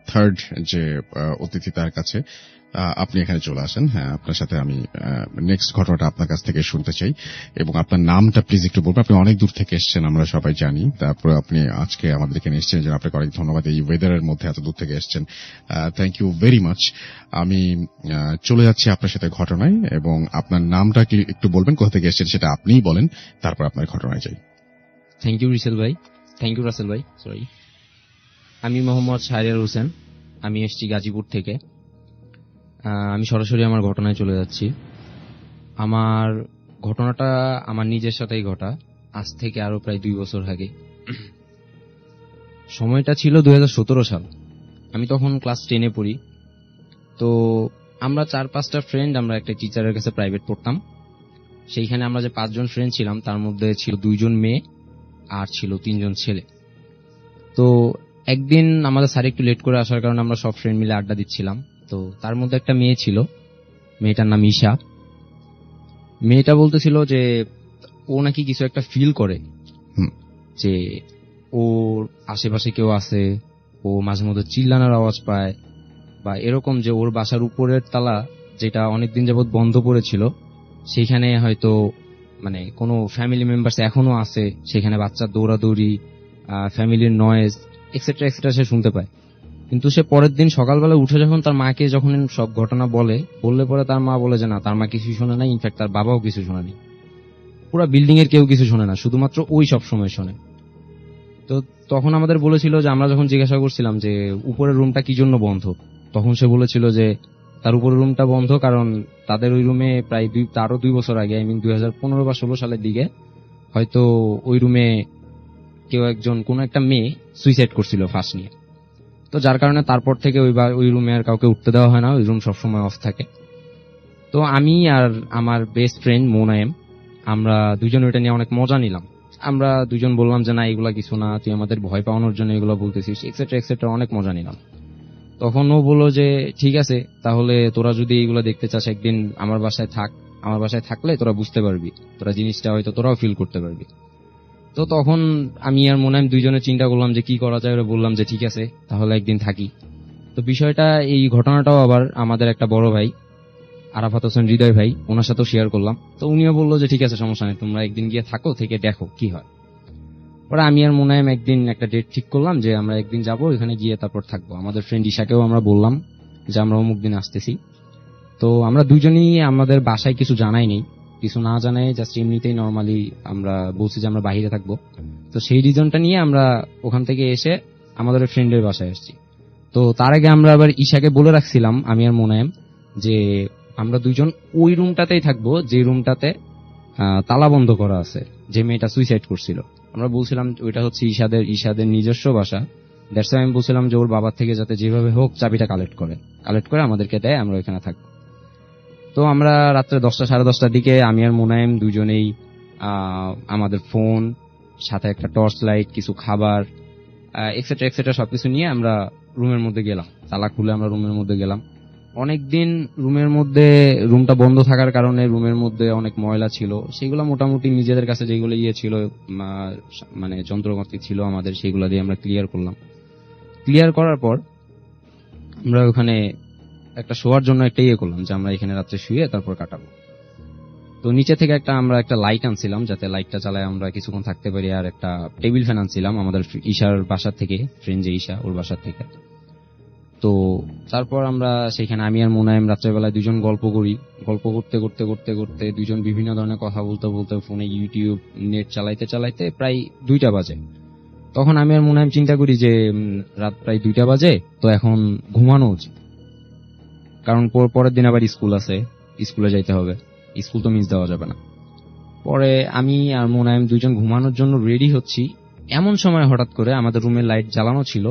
থার্ড যে অতিথি তার কাছে। আপনি এখানে চলে আসেন। হ্যাঁ, আপনার সাথে আমি নেক্সট ঘটনাটা আপনার কাছ থেকে শুনতে চাই, এবং আপনার নামটা প্লিজ একটু বলবেন। আপনি অনেক দূর থেকে এসেছেন, আমরা সবাই জানি। তারপরে আপনি আজকে আমাদের এখানে এসেছেন, জন্য আপনাকে অনেক ধন্যবাদ। এই ওয়েদারের মধ্যে এত দূর থেকে এসেছেন, থ্যাংক ইউ ভেরি মাচ। আমি চলে যাচ্ছি আপনার সাথে ঘটনায়, এবং আপনার নামটা কি একটু বলবেন, কোথা থেকে এসেছেন সেটা আপনিই বলেন, তারপর আপনার ঘটনায় যাই। থ্যাংক ইউ রাসেল ভাই, সরি। আমি মোহাম্মদ শাহরিয়ার হোসেন, আমি এসেছি গাজীপুর থেকে। আমি সরাসরি আমার ঘটনায় চলে যাচ্ছি। আমার ঘটনাটা আমার নিজের সাথেই ঘটা, আজ থেকে আরো প্রায় 2 বছর আগে। সময়টা ছিল 2017 সাল। আমি তখন ক্লাস 10-এ পড়ি। তো আমরা 4-5টা ফ্রেন্ড, আমরা একটা টিচারের কাছে প্রাইভেট পড়তাম। সেইখানে আমরা যে 5 জন ফ্রেন্ড ছিলাম তার মধ্যে ছিল 2 জন মেয়ে আর ছিল 3 জন ছেলে। তো একদিন আমাদের স্যার একটু লেট করে আসার কারণে আমরা সব ফ্রেন্ড মিলে আড্ডা দিচ্ছিলাম। তো তার মধ্যে একটা মেয়ে ছিল, মেয়েটার নাম ঈশা। মেয়েটা বলতেছিল যে ও নাকি কিছু একটা ফিল করে, যে ওর আশেপাশে কেউ আছে, ও মাঝে মধ্যে চিল্লানোর আওয়াজ পায়, বা এরকম যে ওর বাসার উপরের তালা যেটা অনেকদিন যাবত বন্ধ পড়েছিল সেইখানে হয়তো কোনো ফ্যামিলি মেম্বার্স এখনো আছে, সেখানে বাচ্চার দৌড়াদৌড়ি, ফ্যামিলির নয়েজ, এক্সেট্রা এক্সেট্রা সে শুনতে পায়। কিন্তু সে পরের দিন সকালবেলা উঠে যখন তার মাকে যখন সব ঘটনা বললে পরে তার মা বলে যে না, তার মা কিছু শোনে না, ইনফ্যাক্ট তার বাবাও কিছু শোনেনি, পুরো বিল্ডিং এর কেউ কিছু শোনে না, শুধুমাত্র ওই সব সময় শোনে। তো তখন আমাদের বলেছিল যে, আমরা যখন জিজ্ঞাসা করছিলাম যে উপরের রুমটা কি জন্য বন্ধ, তখন সে বলেছিল যে তার উপরের রুমটা বন্ধ কারণ তাদের ওই রুমে প্রায় তারও 2 বছর আগে, আই মিন 2015 বা 16 সালের দিকে হয়তো ওই রুমে কেউ একজন, কোন একটা মেয়ে সুইসাইড করছিল ফাঁস নিয়ে। তো যার কারণে তারপর থেকে ওই রুমে আর কাউকে উঠতে দেওয়া হয় না, ওই রুম সবসময় অফ থাকে। তো আমি আর আমার বেস্ট ফ্রেন্ড মোনায়েম, আমরা দুজন ওইটা নিয়ে অনেক মজা নিলাম। আমরা দুজন বললাম যে না, এগুলা কিছু না, তুই আমাদের ভয় পাওয়ানোর জন্য এগুলো বলতেছিস, এক্সেট্রা এক্সেট্রা, অনেক মজা নিলাম। তখন ও বললো যে ঠিক আছে, তাহলে তোরা যদি এগুলো দেখতে চাস একদিন আমার বাসায় থাক, আমার বাসায় থাকলে তোরা বুঝতে পারবি, তোরা জিনিসটা হয়তো তোরাও ফিল করতে পারবি। তো তখন আমি আর মোনায়েম দুইজনে চিন্তা করলাম যে কি করা যায়, ওরা বললাম যে ঠিক আছে তাহলে একদিন থাকি। তো বিষয়টা, এই ঘটনাটাও আবার আমাদের একটা বড় ভাই আরাফাত হোসেন হৃদয় ভাই, ওনার সাথেও শেয়ার করলাম। তো উনিও বললো যে ঠিক আছে, সমস্যা নেই, তোমরা একদিন গিয়ে থাকো, থেকে দেখো কি হয়। পরে আমি আর মোনায়েম একদিন একটা ডেট ঠিক করলাম যে আমরা একদিন যাবো, এখানে গিয়ে তারপর থাকবো। আমাদের ফ্রেন্ড ঈশাকেও আমরা বললাম যে আমরা অমুক দিন আসতেছি। তো আমরা দুজনেই আমাদের বাসায় কিছু জানাই নেই, কিছু না জানাই, জাস্ট এমনিতেই নর্মালি আমরা বলছি যে আমরা বাইরে থাকবো। তো সেই রিজনটা নিয়ে আমরা ওখান থেকে এসে আমাদের ফ্রেন্ডের বাসায় আসছি। তো তার আগে আমরা আবার ঈশাকে বলে রাখছিলাম, আমি আর মোনায়েম, যে আমরা দুজন ওই রুমটাতেই থাকবো যে রুমটাতে তালা বন্ধ করা আছে, যে মেয়েটা সুইসাইড করছিল। আমরা বলছিলাম ওইটা হচ্ছে ঈশাদের নিজস্ব বাসা। দ্যাটস আমি বলছিলাম যে ওর বাবার থেকে যাতে যেভাবে হোক চাবিটা কালেক্ট করে আমাদেরকে দেয়, আমরা ওইখানে থাকবো। তো আমরা রাত্রে 10টা সাড়ে 10টার দিকে আমি আর মোনায়েম দুজনেই আমাদের ফোন, সাথে একটা টর্চ লাইট, কিছু খাবার, এক্সেট্রা এক্সেট্রা সবকিছু নিয়ে আমরা রুমের মধ্যে গেলাম। তালা খুলে আমরা রুমের মধ্যে গেলাম। অনেকদিন রুমটা বন্ধ থাকার কারণে রুমের মধ্যে অনেক ময়লা ছিল, সেগুলো মোটামুটি নিজেদের কাছে যেগুলো ছিল, মানে যন্ত্রপাতি ছিল আমাদের, সেগুলো দিয়ে আমরা ক্লিয়ার করলাম। ক্লিয়ার করার পর আমরা ওখানে একটা শোয়ার জন্য একটা করলাম যে আমরা এখানে রাত্রে শুয়ে তারপর কাটাবো। তো নিচে থেকে আমরা একটা লাইট আনছিলাম যাতে লাইটটা চালায় আমরা কিছুক্ষণ থাকতে পারি, আর একটা টেবিল ফ্যান আনছিলাম আমাদের ঈশার বাসার থেকে, ফ্রেন্ড যে ঈশা, ওর বাসার থেকে। তো তারপর আমরা সেখানে আমি আর মোনায়েম রাত্রেবেলায় দুজন গল্প করি। গল্প করতে করতে করতে করতে দুজন বিভিন্ন ধরনের কথা বলতে বলতে ফোনে ইউটিউব নেট চালাইতে চালাইতে প্রায় 2টা বাজে। তখন আমি আর মোনায়েম চিন্তা করি যে রাত প্রায় 2টা বাজে, তো এখন ঘুমানো উচিত, কারণ পরের দিন আবার স্কুল আছে, স্কুলে যাইতে হবে, স্কুল তো মিস দেওয়া যাবে না। পরে আমি আর মোনায়েম দুজন ঘুমানোর জন্য রেডি হচ্ছি, এমন সময় হঠাৎ করে আমাদের রুমের লাইট জ্বালানো ছিল,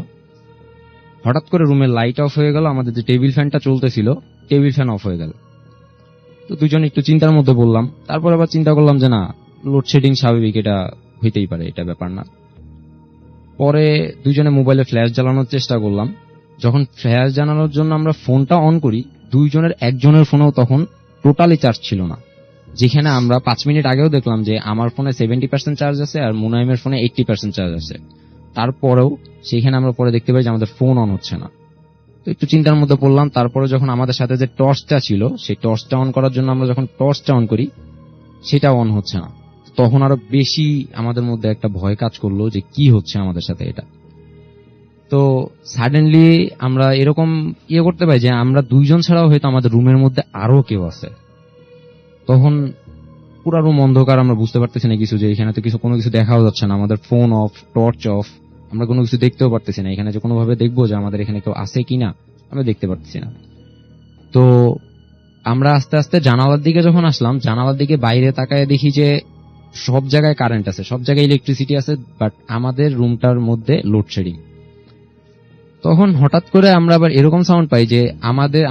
হঠাৎ করে রুমের লাইট অফ হয়ে গেল, আমাদের যে টেবিল ফ্যানটা চলতেছিল টেবিল ফ্যান অফ হয়ে গেল। তো দুজন একটু চিন্তার মধ্যে বললাম, তারপর আবার চিন্তা করলাম যে না, লোডশেডিং স্বাভাবিক, এটা হইতেই পারে, এটা ব্যাপার না। পরে দুজনে মোবাইলে ফ্ল্যাশ জ্বালানোর চেষ্টা করলাম। যখন ফ্ল্যাশ জ্বালানোর জন্য আমরা ফোনটা অন করি, দুইজনের একজনের ফোনেও তখন টোটালি চার্জ ছিল না। যেখানে আমরা 5 মিনিট আগেও দেখলাম যে আমার ফোনে 70% চার্জ আছে আর মোনায়েমের ফোনে 80% চার্জ আছে, তারপরেও সেখানে আমরা পরে দেখতে পাই যে আমাদের ফোন অন হচ্ছে না। তো একটু চিন্তার মধ্যে পড়লাম। তারপরে যখন আমাদের সাথে যে টর্চটা ছিল, সেই টর্চটা অন করার জন্য আমরা যখন টর্চটা অন করি, সেটা অন হচ্ছে না। তখন আরো বেশি আমাদের মধ্যে একটা ভয় কাজ করলো যে কি হচ্ছে আমাদের সাথে এটা। তো সাডেনলি আমরা এরকম করতে পাই যে আমরা দুইজন ছাড়াও হয়তো আমাদের রুমের মধ্যে আরো কেউ আছে। তখন পুরো রুম অন্ধকার, আমরা বুঝতে পারতেছি না কিছু, যে এখানে তো কোনো কিছু দেখাও যাচ্ছে না, আমাদের ফোন অফ, টর্চ অফ, আমরা কোনো কিছু দেখতেও পারতেছি না। এখানে যে কোনোভাবে দেখবো যে আমাদের এখানে কেউ আছে কিনা, আমরা দেখতে পারতেছি না। তো আমরা আস্তে আস্তে জানালার দিকে যখন আসলাম, জানালার দিকে বাইরে তাকায় দেখি যে সব জায়গায় কারেন্ট আছে, সব জায়গায় ইলেকট্রিসিটি আছে, বাট আমাদের রুমটার মধ্যে লোডশেডিং। তখন হঠাৎ করে আমরা আবার এরকম সাউন্ড পাই যে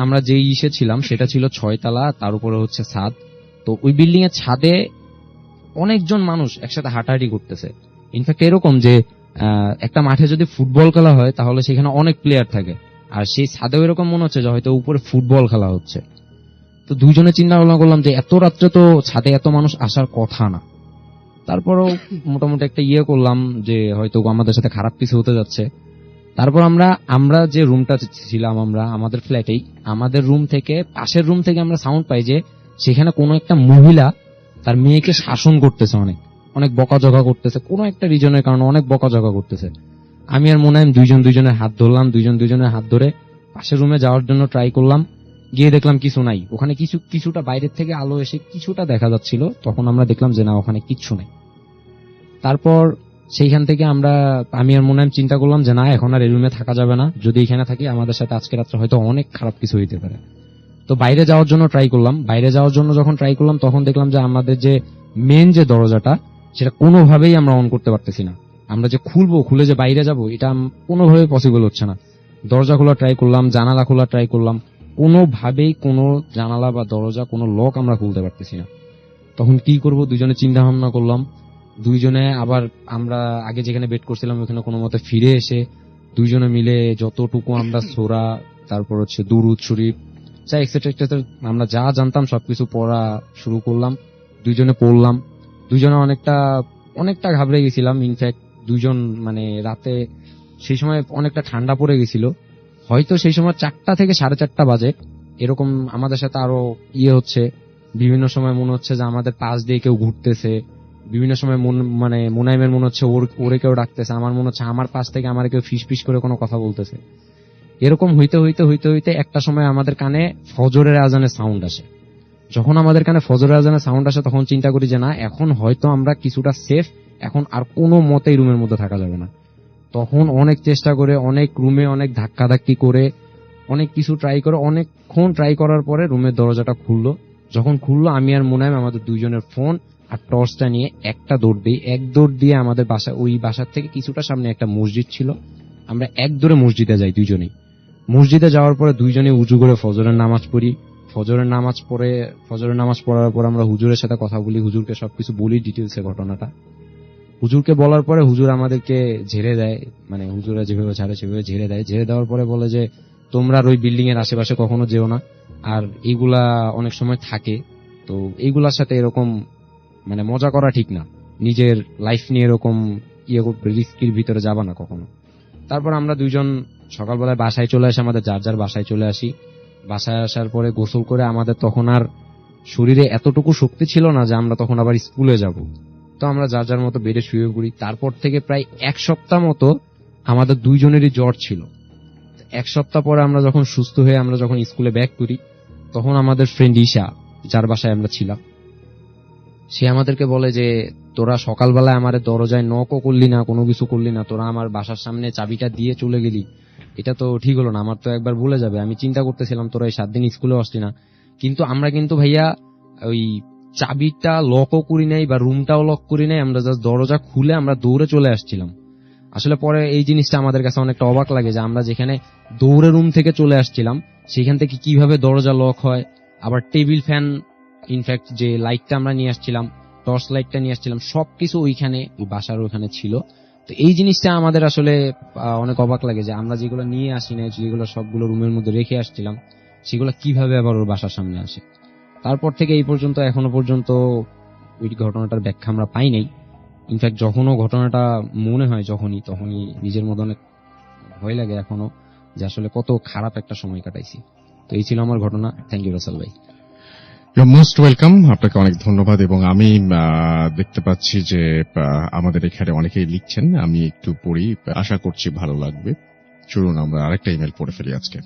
আমরা যে ইসে ছিলাম সেটা ছিল 6 তলা, তার উপরে হচ্ছে ছাদ। তো ওই বিল্ডিং এর ছাদে অনেকজন মানুষ একসাথে হাঁটাহাঁটি করতেছে। ইনফ্যাক্ট এরকম যে একটা মাঠে যদি ফুটবল খেলা হয় তাহলে সেখানে অনেক প্লেয়ার থাকে, আর সেই ছাদেও এরকম মনে হচ্ছে যে হয়তো উপরে ফুটবল খেলা হচ্ছে। তো দুইজনে চিন্তা ভাবনা করলাম যে এত রাত্রে তো ছাদে এত মানুষ আসার কথা না। তারপরও মোটামুটি একটা করলাম যে হয়তো আমাদের সাথে খারাপ কিছু হতে যাচ্ছে। তারপর আমরা যে রুমটা ছিলাম, আমাদের ফ্ল্যাটেই, আমাদের রুম থেকে, পাশের রুম থেকে আমরা সাউন্ড পাই যে সেখানে কোনো একটা মহিলা তার মেয়েকে শাসন করতেছে, অনেক বকাঝকা করতেছে, কোনো একটা রিজনের কারণে অনেক বকাঝকা করতেছে। আমি আর মোনায়েম দুজনের হাত ধরলাম, দুজনের হাত ধরে পাশের রুমে যাওয়ার জন্য ট্রাই করলাম। গিয়ে দেখলাম কিছু নাই ওখানে, কিছুটা বাইরের থেকে আলো এসে কিছুটা দেখা যাচ্ছিল, তখন আমরা দেখলাম যে না ওখানে কিচ্ছু নাই। তারপর সেইখান থেকে আমি আর মোনায়েম চিন্তা করলাম যে না এখন আর এই রুমে থাকা যাবে না, যদি এখানে থাকি আমাদের সাথে আজকে রাত্রে হয়তো অনেক খারাপ কিছু হইতে পারে। তো বাইরে যাওয়ার জন্য ট্রাই করলাম। বাইরে যাওয়ার জন্য যখন ট্রাই করলাম তখন দেখলাম যে আমাদের যে মেন যে দরজাটা সেটা কোনোভাবেই আমরা অন করতে পারতেছি না। আমরা যে খুলে যে বাইরে যাব এটা কোনোভাবেই পসিবল হচ্ছে না। দরজা খোলা ট্রাই করলাম, জানালা খোলা ট্রাই করলাম, কোনোভাবেই কোনো জানালা বা দরজা কোনো লক আমরা খুলতে পারতেছি না। তখন কি করব দুজনে চিন্তা ভাবনা করলাম। দুইজনে আবার আমরা আগে যেখানে বেড করছিলাম ওখানে কোনো মতে ফিরে এসে দুইজনে মিলে যতটুকু আমরা সূরা, তারপর হচ্ছে দুরূদ শরীফ এক্সেট্রা আমরা যা জানতাম সবকিছু পড়া শুরু করলাম। দুইজনে পড়লাম। দুইজনে অনেকটা ঘাবড়ে গেছিলাম। ইনফ্যাক্ট দুইজন মানে রাতে সেই সময় অনেকটা ঠান্ডা পড়ে গেছিল। হয়তো সেই সময় 4টা থেকে 4:30 বাজে এরকম। আমাদের সাথে আরো হচ্ছে, বিভিন্ন সময় মনে হচ্ছে যে আমাদের পাশ দিয়ে কেউ ঘুরতেছে, বিভিন্ন সময় মোনায়েমের মনে হচ্ছে ওরে কেউ ডাকতেছে, আমার মনে হচ্ছে আমার পাশ থেকে আমার কেউ ফিস করে কোনো কথা বলতেছে। এরকম হইতে একটা সময় আমাদের কানে ফজরের আজানের সাউন্ড আসে। যখন আমাদের কানে ফজরের আজানের সাউন্ড আসে তখন চিন্তা করি যে না এখন হয়তো আমরা কিছুটা সেফ, এখন আর কোনো মতেই রুমের মধ্যে থাকা যাবে না। তখন অনেক চেষ্টা করে, অনেক রুমে অনেক ধাক্কাধাক্কি করে, অনেক কিছু ট্রাই করে, অনেকক্ষণ ট্রাই করার পরে রুমের দরজাটা খুললো। যখন খুললো আমি আর মোনায়েম আমাদের দুইজনের ফোন আর টর্চটা নিয়ে একটা দৌড় দিই। এক দৌড় দিয়ে আমাদের ওই বাসার থেকে কিছুটা সামনে একটা মসজিদ ছিল, আমরা এক দৌড়ে মসজিদে যাই দুইজনেই। মসজিদে যাওয়ার পরে দুইজনে উজু করে ফজরের নামাজ পড়ি। ফজরের নামাজ পড়ার পর আমরা হুজুরের সাথে কথা বলি, হুজুরকে সবকিছু বলি ডিটেলসে ঘটনাটা। হুজুরকে বলার পরে হুজুর আমাদেরকে ঝেড়ে দেয়, মানে হুজুরা যেভাবে ছাড়ে সেভাবে ঝেড়ে দেয়। ঝেড়ে দেওয়ার পরে বলে যে তোমরা ওই বিল্ডিং এর আশেপাশে কখনো যেও না, আর এইগুলা অনেক সময় থাকে, তো এইগুলার সাথে এরকম মানে মজা করা ঠিক না, নিজের লাইফ নিয়ে এরকম রিস্কির ভিতরে যাবা না কখনো। তারপর আমরা দুইজন সকালবেলায় বাসায় চলে আসি, আমাদের যার বাসায় চলে আসি। বাসায় আসার পরে গোসল করে আমাদের তখন আর শরীরে এতটুকু শক্তি ছিল না যে আমরা তখন আবার স্কুলে যাব। তো আমরা যার মতো বেডে শুয়ে পড়ি। তারপর থেকে প্রায় 1 সপ্তাহ মতো আমাদের দুইজনেরই জ্বর ছিল। 1 সপ্তাহ পরে আমরা যখন সুস্থ হয়ে আমরা যখন স্কুলে ব্যাক করি তখন আমাদের ফ্রেন্ড ঈশা, যার বাসায় আমরা ছিলাম, সে আমাদেরকে বলে যে তোরা সকালবেলায় আমার দরজায় নকও করলি না, কোনো কিছু করলি না, তোরা আমার বাসার সামনে চাবিটা দিয়ে চলে গেলি, এটা তো ঠিক হলো না, আমার তো একবার ভুলে যাবে। আমি চিন্তা করতেছিলাম তোরা এই 7 দিন স্কুলে আসলি না, কিন্তু আমরা কিন্তু ভাইয়া ওই চাবিটা লকও করি নাই বা রুমটাও লক করি নাই, আমরা জাস্ট দরজা খুলে আমরা দৌড়ে চলে আসছিলাম। আসলে পরে এই জিনিসটা আমাদের কাছে অনেকটা অবাক লাগে যে আমরা যেখানে দৌড়ে রুম থেকে চলে আসছিলাম সেখান থেকে কিভাবে দরজা লক হয়। আবার টেবিল ফ্যান, ইনফ্যাক্ট যে লাইটটা আমরা নিয়ে আসছিলাম, টর্চ লাইটটা নিয়ে আসছিলাম, সবকিছু ওইখানে ওই বাসার ওইখানে ছিল। তো এই জিনিসটা আমাদের আসলে অনেক অবাক লাগে যে আমরা যেগুলো নিয়ে আসি না, যেগুলো সবগুলো রুমের মধ্যে রেখে আসছিলাম, সেগুলো কিভাবে আবার ওর বাসার সামনে আসে। তারপর থেকে এই পর্যন্ত এখনো পর্যন্ত ওই ঘটনাটার ব্যাখ্যা আমরা পাই নাই। ইনফ্যাক্ট যখনও ঘটনাটা মনে হয় তখনই নিজের মধ্যে অনেক ভয় লাগে এখনো যে আসলে কত খারাপ একটা সময় কাটাইছি। তো এই ছিল আমার ঘটনা। থ্যাংক ইউ রাসেল ভাই। ইউর মোস্ট ওয়েলকাম, আপনাকে অনেক ধন্যবাদ। এবং আমি দেখতে পাচ্ছি যে আমাদের এখানে অনেকেই লিখছেন, আমি একটু পড়ি, আশা করছি ভালো লাগবে। চলুন আমরা আরেকটা ইমেল পড়ে ফেলি আজকে।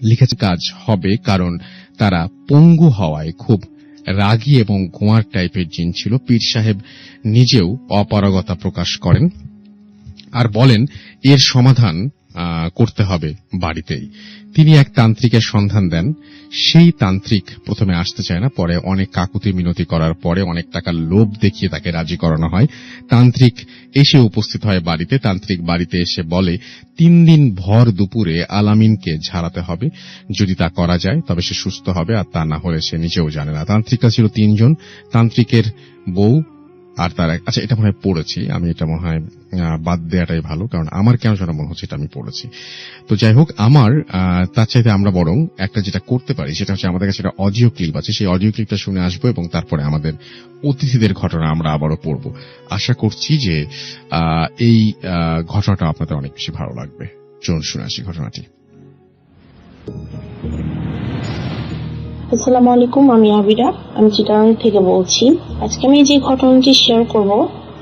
লিখেছে কাজ হবে কারণ তারা পঙ্গু হওয়ায় খুব রাগী এবং গোয়ার টাইপের জিন ছিল। পীর সাহেব নিজেও অপারগতা প্রকাশ করেন আর বলেন এর সমাধান করতে হবে বাড়িতেই। তিনি এক তান্ত্রিকের সন্ধান দেন। সেই তান্ত্রিক প্রথমে আসতে চায় না, পরে অনেক কাকুতি মিনতি করার পরে অনেক টাকার লোভ দেখিয়ে তাকে রাজি করানো হয়। তান্ত্রিক এসে উপস্থিত হয় বাড়িতে। তান্ত্রিক বাড়িতে এসে বলে 3 দিন ভর দুপুরে আলামিনকে ঝাড়াতে হবে, যদি তা করা যায় তবে সে সুস্থ হবে, আর তা না হলে সে নিজেও জানে না। তান্ত্রিকরা ছিল 3 জন, তান্ত্রিকের বউ আর তার আচ্ছা এটা মনে হয় পড়েছি আমি, এটা মনে হয় বাদ দেওয়াটাই ভালো, কারণ আমার কেন যেন মনে হচ্ছে এটা আমি পড়েছি। তো যাই হোক, আমার তার চাইতে আমরা বরং একটা যেটা করতে পারি সেটা হচ্ছে আমাদের কাছে একটা অডিও ক্লিপ আছে, সেই অডিও ক্লিপটা শুনে আসবো এবং তারপরে আমাদের অতিথিদের ঘটনা আমরা আবারও পড়বো। আশা করছি যে এই ঘটনাটা আপনাদের অনেক বেশি ভালো লাগবে। চলুন শুনে আসি ঘটনাটি। আসসালামু আলাইকুম, আমি আবিরা, আমি চিটাগাং থেকে বলছি। আজকে আমি যে ঘটনাটি শেয়ার করব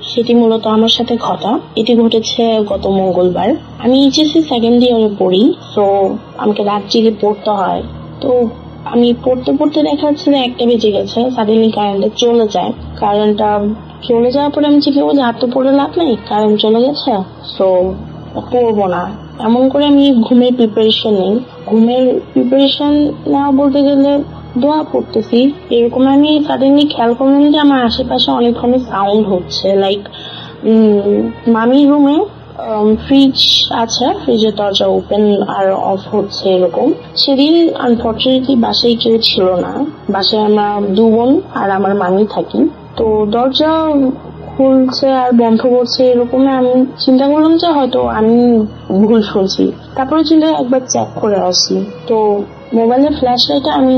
সেটি মূলত আমার সাথে ঘটা। এটি ঘটেছে গত মঙ্গলবার। আমি এইচএসসি সেকেন্ড ইয়ারে পড়ি, তো আমাকে রাত জেগে পড়তে হয়। তো আমি পড়তে পড়তে দেখা যাচ্ছে যে 1টা বেজে গেছে, সাডেনলি কারেন্টটা চলে যায়। কারেন্টটা চলে যাওয়ার পরে আমি চিন্তা করছি আর তো পড়ে লাভ নেই, কারেন্ট চলে গেছে, সো পড়বো না। এমন করে আমি ঘুমের প্রিপারেশন নেই। ঘুমের প্রিপারেশন নেওয়া বলতে গেলে দোয়া পড়তেছি, এরকম আমি সাডেনলি খেয়াল করলাম যে আমার আশেপাশে অনেকক্ষণ সাউন্ড হচ্ছে, লাইক মামির রুমে ফ্রিজ আছে, ফ্রিজের দরজা ওপেন আর অফ হচ্ছে এরকম। সেদিন আনফর্চুনেটলি বাসায় কেউ ছিল না, বাসায় আমরা 2 বোন আর আমার মামি থাকি। তো দরজা খুলছে আর বন্ধ করছে এরকম, আমি চিন্তা করলাম যে হয়তো আমি ভুল শুনছি। তারপরে চিন্তা একবার চেক করে আসি। তো মোবাইলের ফ্ল্যাশ লাইটটা আমি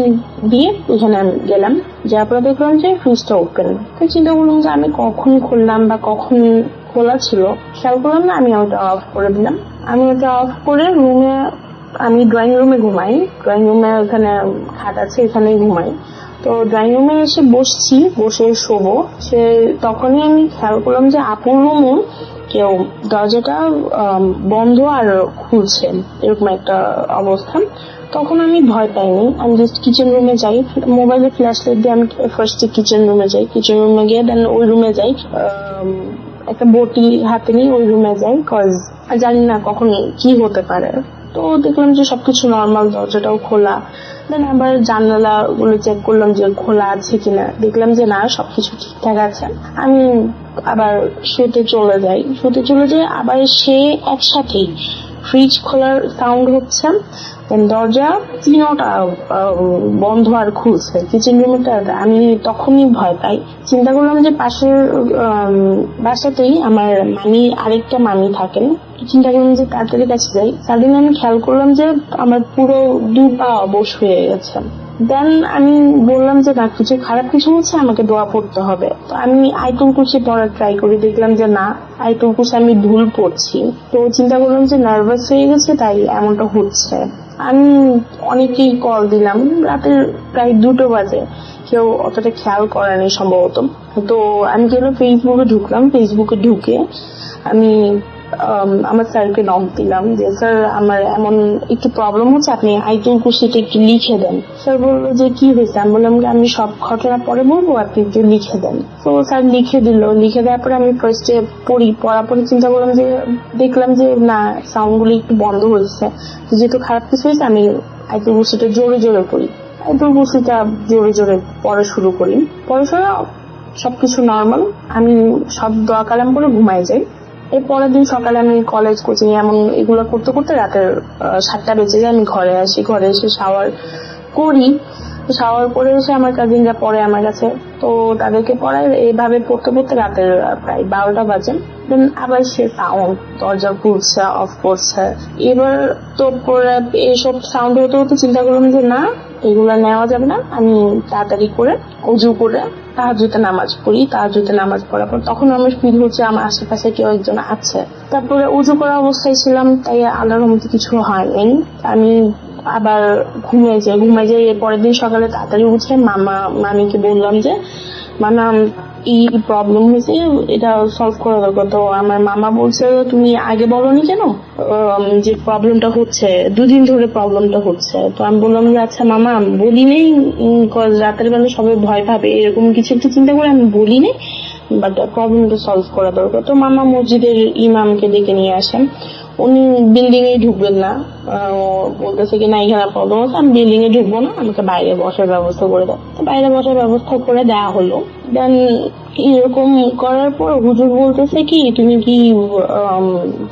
দিয়ে ওইখানে আমি গেলাম, যার পরে দেখলাম যে ফ্রিজটা ওপেন। তো চিন্তা করলাম যে আমি কখন খুললাম বা কখন খোলা ছিল খেয়াল করলাম না, আমি ওটা অফ করে দিলাম। আমি ওটা অফ করে রুমে, আমি ড্রয়িং রুমে ঘুমাই, ড্রয়িং রুমে ওখানে খাট আছে, এখানেই ঘুমাই। তো ড্রয়িং রুমে এসে বসছি, বসে শোবো, তখনই আমি খেয়াল করলাম যে আপুর রুমে কেউ দরজাটা বন্ধ আর খুলছে, এরকম একটা অবস্থা। তখন আমি ভয় পাইনি, আমি জাস্ট কিচেন রুমে যাই, মোবাইলের ফ্ল্যাশ লাইট দিয়ে আমি ফার্স্টে কিচেন রুমে যাই, কিচেন রুমে গিয়ে দেন ওই রুমে যাই, একটা বটি হাতে নিয়ে ওই রুমে যাই, কজ জানি না কখন কি হতে পারে। তো দেখলাম যে সবকিছু নর্মাল, দরজাটাও খোলা। দেন আবার জানালা গুলো চেক করলাম যে খোলা আছে কিনা, দেখলাম যে না, সবকিছু ঠিকঠাক আছে। আমি আবার শুতে চলে যাই, আবার সে একসাথেই ফ্রিজ খোলার সাউন্ড হচ্ছে, দরজা 3টা বন্ধ আর খুলছে, কিচেন রুমটা। আমি তখনই ভয় পাই, চিন্তা করলাম যে পাশের বাসাতেই আমার আরেকটা মামি থাকেন। চিন্তা করলাম যে তাড়াতাড়ি কাছে যাই। সাডেনলি আমি খেয়াল করলাম যে আমার পুরো 2 পা অবশ হয়ে গেছে। দেন আমি বললাম যে না, কিছু খারাপ কিছু হচ্ছে, আমাকে দোয়া পড়তে হবে। তো আমি আয়াতুল কুরসি পড়ার ট্রাই করি, দেখলাম যে না, আয়াতুল কুরসি আমি ভুল পড়ছি। তো চিন্তা করলাম যে নার্ভাস হয়ে গেছে, তাই এমনটা হচ্ছে। আমি অনেকেই কল দিলাম, রাতের প্রায় 2টো বাজে, কেউ অতটা খেয়াল করেনি সম্ভবত। তো আমি গেলে ফেসবুকে ঢুকলাম, ফেসবুকে ঢুকে আমি আমার স্যারকে নক দিলাম যে স্যার আমার এমন একটু প্রবলেম হচ্ছে, আপনি আয়াতুল কুরসিটা একটু লিখে দেন। স্যার বললো যে কি হয়েছে, আমি বললাম যে আমি সব ঘটনা পরে বলবো, আপনি একটু লিখে দেন। তো স্যার লিখে দিল, লিখে দেওয়ার পরে আমি ফার্স্টে পড়ার পরে চিন্তা করলাম যে, দেখলাম যে না, সাউন্ড গুলো একটু বন্ধ হয়েছে, যেহেতু খারাপ কিছু হয়েছে আমি আয়াতুল কুরসিটা জোরে জোরে পড়ি, আয়াতুল কুরসিটা জোরে জোরে পড়া শুরু করি। পড়াশোনা সবকিছু নর্মাল, আমি সব দোয়া কালাম করে ঘুমাই যাই। এর পরের দিন সকালে আমি কলেজ কোচিং এমন এগুলো করতে করতে রাতের 7টা বেজে যায়। আমি ঘরে আসি, ঘরে এসে শাওয়ার করি, শাওয়ার করে এসে আমার কাজিনরা পড়ে আমার কাছে, তো তাদেরকে পড়ায়। এইভাবে পড়তে পড়তে রাতের প্রায় 12টা বাজে। দেন আবার সে সাউন্ড, দরজা খুলছে, অফ করছে। এবার তো এসব সাউন্ড হতে হতে চিন্তা করলাম যে না, এগুলা নেওয়া যাবে না। আমি তাড়াতাড়ি করে উজু করে তাহাজ্জুদে নামাজ পড়ি। তাহাজ্জুদে নামাজ পড়ার পর তখন আমার ফিল হচ্ছে আমার আশেপাশে কেউ একজন আছে। তারপরে উজু করা অবস্থায় ছিলাম, তাই আল্লাহর রহমতে কিছু হয়নি। আমি আবার ঘুমিয়ে যাই। এর পরের দিন সকালে তাড়াতাড়ি উঠে মামিকে বললাম যে মামা এই প্রবলেম হয়েছে, এটা সলভ করা দরকার। তো আমার মামা বলছে তুমি আগে বলোনি কেন যে প্রবলেমটা হচ্ছে, 2 দিন ধরে প্রবলেমটা হচ্ছে। তো আমি বললাম যে আচ্ছা মামা, বলি নেই, রাতের বেলা সবাই ভয় পাবে, এরকম কিছু একটু চিন্তা করে আমি বলি নেই, বাট প্রবলেমটা সলভ করা দরকার। তো মামা মসজিদের ইমামকে ডেকে নিয়ে আসেন। উনি বিল্ডিং এ ঢুকবেন না, বলতেছে কি না এখানে প্রবলেম হচ্ছে, আমি বিল্ডিং এ ঢুকবো না, আমাকে বাইরে বসার ব্যবস্থা করে দাও। বাইরে বসার ব্যবস্থা করে দেওয়া হলো। দেন এরকম করার পর হুজুর বলতেছে কি তুমি কি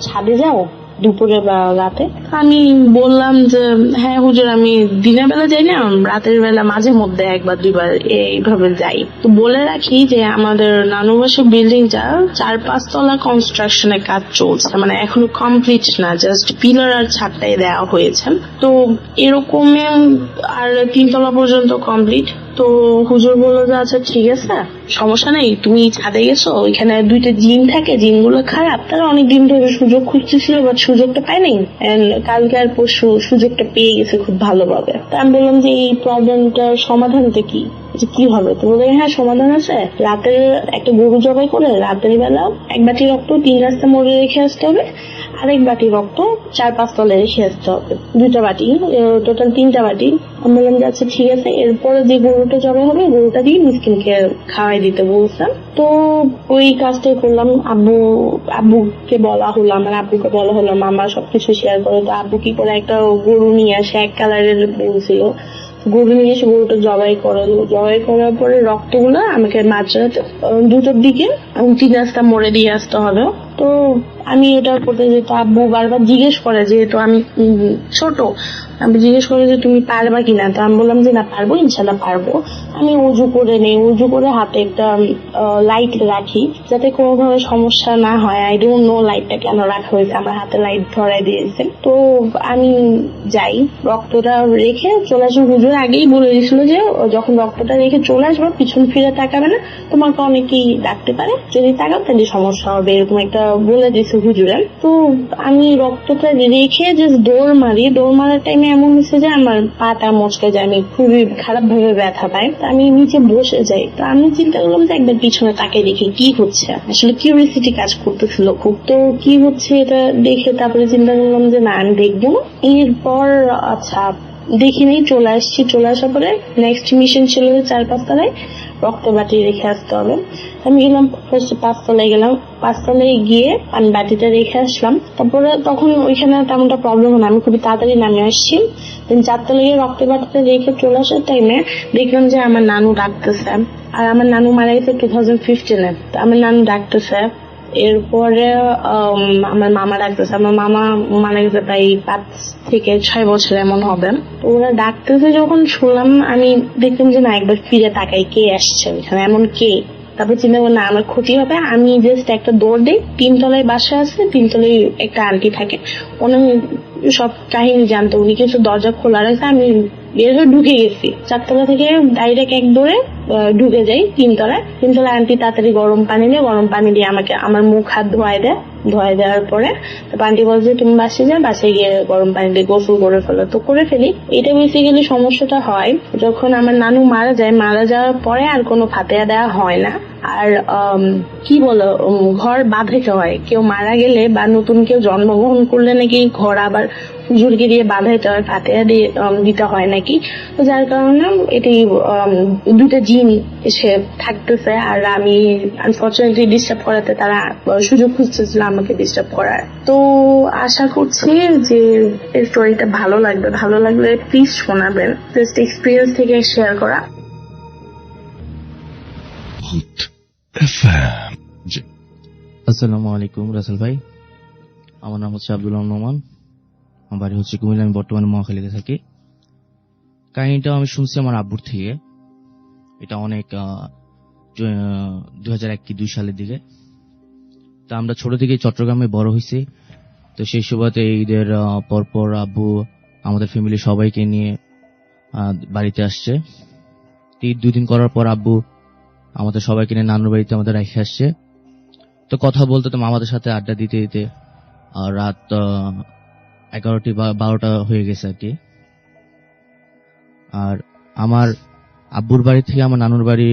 ছাদে যাও দুপুরে বা রাতে? আমি বললাম যে হ্যাঁ হুজুর, আমি দিনের বেলা যাই না, রাতের বেলা মাঝে মধ্যে 1 বা 2 বার এইভাবে যাই। তো বলে রাখি যে আমাদের নানু বাসার বিল্ডিংটা 4-5 তলা কনস্ট্রাকশনের কাজ চলছে, মানে এখনো কমপ্লিট না, জাস্ট পিলার আর ছাদটাই দেওয়া হয়েছে। তো এরকম আর 3 তলা পর্যন্ত কমপ্লিট। তো হুজুর বললো যে আচ্ছা ঠিক আছে, সমস্যা নেই, তুমি ছাদে গেছো, ওইখানে 2টা জিন থাকে, জিনগুলো খারাপ, তারা অনেকদিন ধরে সুযোগ খুঁজতেছিল, বাট সুযোগটা পায় নাই। কালকে আর পরশু সুযোগটা পেয়ে গেছে খুব ভালোভাবে। তা আমি বললাম যে এই প্রবলেমটার সমাধানটা কি? যে কি হবে, তো বলে হ্যাঁ সমাধান আছে, রাতের একটা গরু জবাই করে রাতের বেলা 1 বাটি রক্ত 3 রাস্তা মোড়ে রেখে আসতে হবে, আর 1 বাটি রক্ত 4-5 তলে রেখে আসতে হবে, 2টা বাটি, টোটাল 3টা বাটি। আমি বললাম যে আচ্ছা ঠিক আছে। এরপরে যে গরুটা জবাই হবে গরুটা দিয়ে মিসকিনকে খাওয়াই দিতে বলছেন। তো ওই কাজটাই করলাম। আব্বুকে বলা হলো, আমার আব্বুকে বলা হলো, মামা সবকিছু শেয়ার করে। তো আব্বু কি করে একটা গরু নিয়ে আসে, 1 কালারের বলছিল, গরু নিয়ে এসে গরুটা জবাই করলো। জবাই করার পরে রক্তগুলো আমাকে মাঝরাতে 2টার দিকে 3 রাস্তা মোড়ে দিয়ে আসতে হবে। তো আমি এটা করতে যেত, আব্বু বারবার জিজ্ঞেস করে, যেহেতু আমি ছোট, আমি জিজ্ঞেস করে যে তুমি পারবা কিনা। তো আমি বললাম যে না পারবো, ইনশাল্লাহ পারবো। আমি উজু করে নেই, উজু করে হাতে একটা লাইট রাখি যাতে কোনোভাবে সমস্যা না হয়। আই ডোন্ট নো লাইটটা কেন রাখা হয়েছে, আমার হাতে লাইট ধরাই দিয়েছে। তো আমি যাই, রক্তটা রেখে চলে আসি। হুজুর আগেই বলে দিয়েছিল যে যখন রক্তটা রেখে চলে আসবে পিছন ফিরে তাকাবে না, তোমাকে অনেকেই ডাকতে পারে, যদি তাকাও তাহলে সমস্যা হবে, এরকম একটা বলে দিয়েছে হুজুরে। তো আমি রক্তটা রেখে যে দৌড় মারি, দৌড় মারার টাইমে এমন হয়েছে যে আমার পাটা মচকে যায়, আমি খুবই খারাপ ভাবে ব্যথা পাই। আমি নিচে বসে যাই। তো আমি চিন্তা করলাম যে একবার পিছনে তাকিয়ে দেখি কি হচ্ছে, আসলে কিউরিয়াসিটি কাজ করতেছিল খুব। তো কি হচ্ছে এটা দেখে তারপরে চিন্তা করলাম যে না আমি দেখবো। এরপর আচ্ছা দেখিনি, চলে আসছি। চলে আসার পরে নেক্সট মিশন ছিল 4-5 তলায় রক্ত বাটি রেখে আসতে হবে। আমি গেলাম ফার্স্ট 5 তলায় গেলাম। 5 তলায় গিয়ে আমি বাটিটা রেখে আসলাম। তারপরে তখন ওইখানে তেমনটা প্রবলেম হলো, আমি খুবই তাড়াতাড়ি নামে আসছি। 4 তলায় গিয়ে রক্ত বাটিটা রেখে চলে আসার টাইমে দেখলাম যে আমার নানু ডাকতেছে। আর আমার নানু মারা গেছে 2015-এ। আমার নানু ডাকতেছে। এরপরে আমার মামা ডাকতেছে। আমার মামা মারা গেছে প্রায় 5 থেকে 6 বছর এমন হবে। ওরা ডাকতেছে যখন শুনলাম, আমি দেখলাম যে না একবার ফিরে তাকাই কে আসছে ওইখানে, এমন কে। তারপর চিন্তা করলাম না আমার ক্ষতি হবে, আমি জাস্ট একটা দৌড় দিই। 3 তলায় বাসা আছে, 3 তলায় একটা আন্টি থাকে, উনি সব কাহিনী জানতো। উনি কিছু দরজা খোলা রাখছে, আমি বের হয়ে ঢুকে গেছি। 4 তলা থেকে ডাইরেক্ট এক দৌড়ে ঢুকে যাই 3 তলায়। 3 তলায় আন্টি তাড়াতাড়ি গরম পানি দিয়ে আমাকে আমার মুখ হাত ধোয়াই দেয়। ধোয়াই দেওয়ার পরে আন্টি বলছে তুমি বাসায় যা, বাসায় গিয়ে গরম পানি দিয়ে গোসল করে ফেলো। তো করে ফেলি। এটা বেসিক্যালি সমস্যাটা হয় যখন আমার নানু মারা যায়। মারা যাওয়ার পরে আর কোনো ফাতেহা দেওয়া হয় না। আর কি বলো, ঘর বাঁধাইতে হয়। কেউ মারা গেলে বা নতুন কেউ জন্মগ্রহণ করলে নাকি ঘর আবার হুজুরকে দিয়ে বাঁধাইতে হয়, ফাতেহা দিয়ে দিতে হয় নাকি। তো যার কারণে এটি 2টা জিন এসে থাকতেছে। আর আমি আনফরচুনেটলি ডিস্টার্ব করাতে তারা সুযোগ খুঁজতেছিল আমাকে ডিস্টার্ব করার। তো আশা করছি যে এই স্টোরিটা ভালো লাগবে। ভালো লাগলে প্লিজ শোনাবেন, জাস্ট এক্সপিরিয়েন্স থেকে শেয়ার করা। ভূত FM জি, আসসালামু আলাইকুম রাসেল ভাই, আমার নাম হচ্ছে আব্দুল রহমান, আমার বাড়ি হচ্ছে কুমিল্লা, আমি বর্তমানে মহাখালীতে থাকি। কাহিনীটা আমি শুনছি আমার আব্বুর থেকে। এটা অনেক 2001-2 সালের দিকে। তা আমরা ছোট থেকে চট্টগ্রামে বড় হয়েছি। তো সেই সুবাদে ঈদের পরপর আব্বু আমাদের ফ্যামিলি সবাইকে নিয়ে বাড়িতে আসছে। ঈদ 2 দিন করার পর আব্বু আমাদের সবাইকে নিয়ে নানুর বাড়িতে আমাদের রেখে আসছে। তো কথা বলতে তো মামাদের সাথে আড্ডা দিতে দিতে রাত 11টা বা 12টা হয়ে গেছে আর কি। আর আমার আব্বুর বাড়ি থেকে আমার নানুর বাড়ি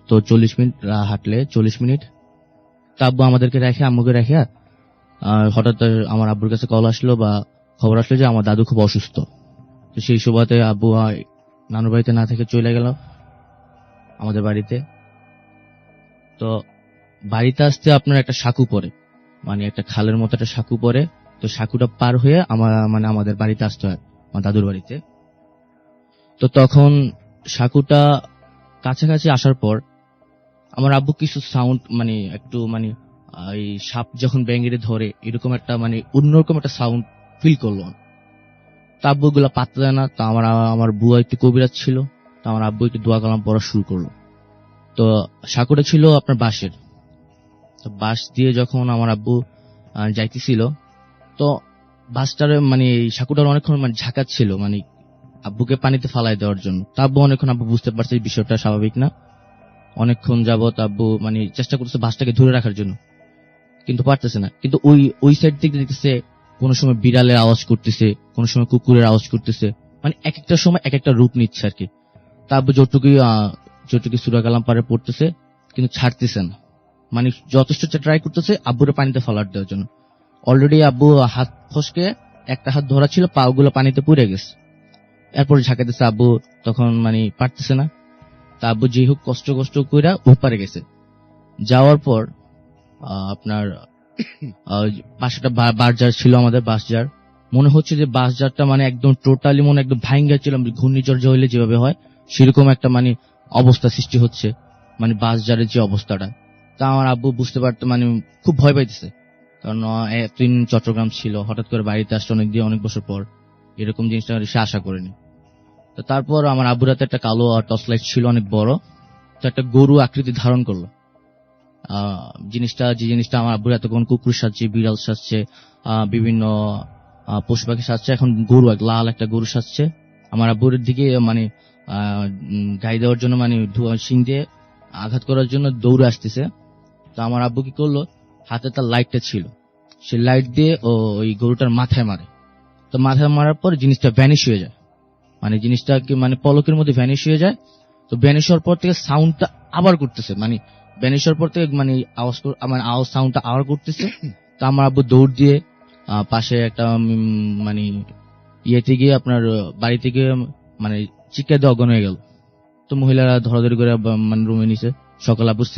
তো 40 মিনিট হাঁটলে 40 মিনিট। তা আব্বু আমাদেরকে রেখে আম্মুকে রেখে হঠাৎ আমার আব্বুর কাছে কল আসলো বা খবর আসলো যে আমার দাদু খুব অসুস্থ। তো সেই সুবাদে আব্বু নানুর বাড়িতে না থেকে চলে গেল আমাদের বাড়িতে। তো বাড়িতে আসতে আপনার একটা সাঁকু পড়ে, মানে একটা খালের মতো একটা সাঁকু পড়ে। তো সাঁকুটা পার হয়ে আমাদের বাড়িতে আসতে হয়, আমার দাদুর বাড়িতে। তো তখন সাঁকুটা কাছাকাছি আসার পর আমার আব্বু কিছু সাউন্ড, মানে একটু মানে এই সাপ যখন ব্যাঙেরে ধরে এরকম একটা মানে অন্যরকম একটা সাউন্ড ফিল করলো। তা আব্বু গুলা পাত্তা দেয় না। তা আমার বুয়া একটু কবিরাজ ছিল, তা আমার আব্বু একটু দোয়া কালাম পড়া শুরু করলো। তো সাঁকুটা ছিল আপনার বাঁশের। তো বাঁশ দিয়ে যখন আমার আব্বু যাইতেছিল, তো বাঁশটার মানে সাঁকুটার অনেকক্ষণ মানে ঝাঁকাচ্ছিল, মানে আব্বুকে পানিতে ফালাই দেওয়ার জন্য। তা আব্বু অনেকক্ষণ আব্বু বুঝতে পারছে এই বিষয়টা স্বাভাবিক না। অনেকক্ষণ যাবত আব্বু মানে চেষ্টা করতেছে বাঁশটাকে ধরে রাখার জন্য, কিন্তু পারতেছে না। কিন্তু ওই সাইড থেকে দেখতেছে কোনো সময় বিড়ালের আওয়াজ করতেছে, কোনো সময় কুকুরের আওয়াজ করতেছে, মানে এক একটা সময় এক একটা রূপ নিচ্ছে আর কি। তা আব্বু যতটুকু সূরা কালাম পারে পড়তেছে, কিন্তু ছাড়তেছে না। মানে যথেষ্ট ট্রাই করতেছে আব্বুরে পানিতে ফলার দেওয়ার জন্য। অলরেডি আব্বু হাত ফসকে একটা হাত ধরা ছিল, পাগুলো পানিতে পুড়ে গেছে। এরপর ঝাঁকাইতেছে আব্বু, তখন মানে পারতেছে না। তা আব্বু যে হোক কষ্ট কইরা ওপারে গেছে। যাওয়ার পর আপনার পাশেটা বাসজার ছিল, আমাদের বাসজার। মনে হচ্ছে যে বাসজারটা মানে একদম টোটালি মনে একদম ভাঙ্গা ছিল, ঘূর্ণিঝড় হইলে যেভাবে হয় সেরকম একটা মানে অবস্থা সৃষ্টি হচ্ছে, মানে বাসজারের যে অবস্থাটা। তা আমার আব্বু বুঝতে পারতো, মানে খুব ভয় পাইতেছে, কারণ এতদিন চট্টগ্রাম ছিল, হঠাৎ করে বাড়িতে আসছে অনেক বছর পর, এরকম জিনিসটা সে আশা করেনি। তো তারপর আমার আব্বুর হাতে একটা কালো টর্চ লাইট ছিল অনেক বড়, তো একটা গরু আকৃতি ধারণ করলো। যে জিনিসটা আমার আব্বুর হাতে কোন কুকুর সাজছে, বিড়াল সাজছে, বিভিন্ন পশু পাখি সাজছে, এখন গরু, লাল একটা গরু সাজছে। আমার আব্বুর দিকে মানে গাই দেওয়ার জন্য, মানে শিং দিয়ে আঘাত করার জন্য দৌড়ে আসতেছে। তো আমার আব্বু কি করলো, হাতে তার লাইটটা ছিল, সে লাইট দিয়ে ওই গরুটার মাথায় মারে। তো মাথায় মারার পর জিনিসটা ভ্যানিশ হয়ে যায়, মানে জিনিসটা কি মানে পলকের মধ্যে ভ্যানিশ হয়ে যায়। তো ভ্যানিশ হওয়ার পর থেকে সাউন্ডটা আবার করতেছে, মানে ভ্যানিশ হওয়ার পর থেকে মানে আওয়াজ সাউন্ডটা আবার করতেছে। তো আমার আব্বু দৌড় দিয়ে পাশে একটা মানে ইয়েতে গিয়ে, আপনার বাড়িতে গিয়ে মানে চিৎকার দিয়ে অজ্ঞান হয়ে গেল। তো মহিলারা ধরাধরি করে মানে রুমে নিছে। সকাল আব্বুর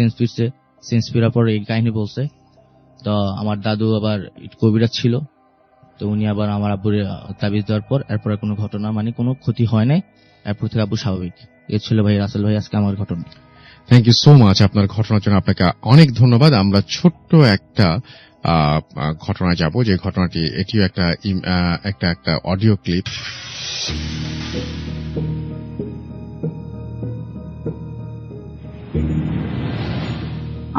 সেন্স ফিরার পর এই কাহিনী বলছে। তো আমার দাদু আবার কবিরাজ ছিল, তো উনি আবার আমার আব্বুর তাবিজ দেওয়ার পর এরপর কোনো ঘটনা, মানে কোনো ক্ষতি হয় নাই। এরপর থেকে আব্বু স্বাভাবিক। এ ছিল ভাই রাসেল ভাই আজকে আমার ঘটনা। থ্যাংক ইউ সো মাচ আপনার ঘটনার জন্য, আপনাকে অনেক ধন্যবাদ। আমরা ছোট্ট একটা ঘটনা যাব, যে ঘটনাটি এটিও একটা অডিও ক্লিপ।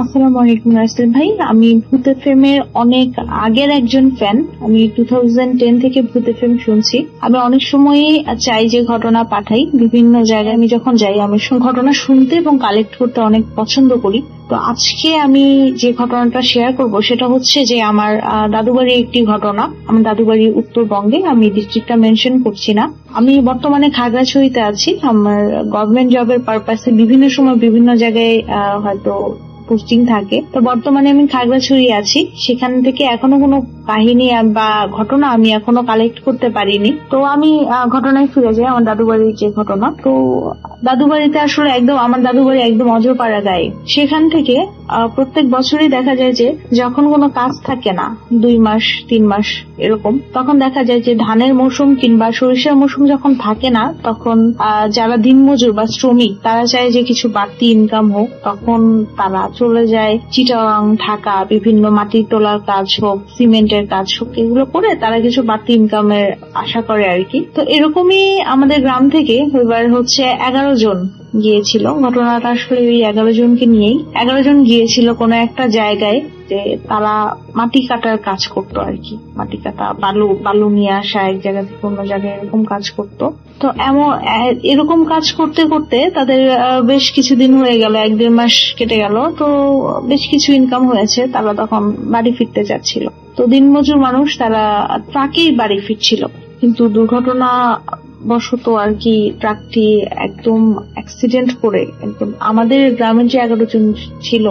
আসসালামু আলাইকুম রাসেল ভাই, আমি ভূত এফএমের অনেক আগের একজন ফ্যান। আমি 2010 থেকে ভূত এফএম শুনছি। আমি অনেক সময়ই চাই যে ঘটনা পাঠাই বিভিন্ন জায়গায়। আমি যখন যাই আমি ঘটনা শুনতে এবং কালেক্ট করতে অনেক পছন্দ করি। তো আজকে আমি যে ঘটনাটা শেয়ার করব সেটা হচ্ছে যে আমার দাদুবাড়ির একটি ঘটনা। আমার দাদুবাড়ি উত্তরবঙ্গে, আমি ডিস্ট্রিক্টটা মেনশন করছি না। আমি বর্তমানে খাগড়াছড়িতে আছি। আমার গভর্নমেন্ট জবের পারপাসে বিভিন্ন সময় বিভিন্ন জায়গায় হয়তো পোস্টিং থাকে। তো বর্তমানে আমি খাগড়াছড়ি আছি। সেখান থেকে এখনো কোনো কাহিনী বা ঘটনা আমি এখনো কালেক্ট করতে পারিনি। তো আমি ঘটনায় ফিরে যাই, আমার দাদুবাড়ির যে ঘটনা। তো দাদুবাড়িতে আসলে আমার দাদুবাড়ি একদম অজপাড়া গায়ে। সেখান থেকে প্রত্যেক বছরই দেখা যায় যে যখন কোনো কাজ থাকে না, 2 মাস 3 মাস এরকম, তখন দেখা যায় যে ধানের মৌসুম কিংবা সরিষার মৌসুম যখন থাকে না, তখন যারা দিনমজুর বা শ্রমিক তারা চায় যে কিছু বাড়তি ইনকাম হোক। তখন তারা চলে যায় চিটাগাং, ঢাকা, বিভিন্ন মাটির তোলার কাজ হোক, সিমেন্টের কাজ হোক, এগুলো করে তারা কিছু বাড়তি ইনকামের আশা করে আর কি। তো এরকমই আমাদের গ্রাম থেকে এবার হচ্ছে 11 জন গিয়েছিল। ঘটনাটা আসলে ওই 11 জনকে নিয়েই। 11 জন গিয়েছিল কোনো একটা জায়গায়, যে তারা মাটি কাটার কাজ করতো আর কি। মাটি কাটা, বালু নিয়ে আসা এক জায়গা থেকে অন্য জায়গায়, এরকম কাজ করতো। তো এরকম কাজ করতে করতে তাদের বেশ কিছুদিন হয়ে গেল, 1-1.5 মাস কেটে গেল। তো বেশ কিছু ইনকাম হয়েছে, তারা তখন বাড়ি ফিরতে যাচ্ছিল। তো দিনমজুর মানুষ, তারা ট্রাকেই বাড়ি ফিরছিল, কিন্তু দুর্ঘটনা বশত আর কি ট্রাকটি একদম অ্যাক্সিডেন্ট করে একদম আমাদের গ্রামের যে 11 জন ছিল,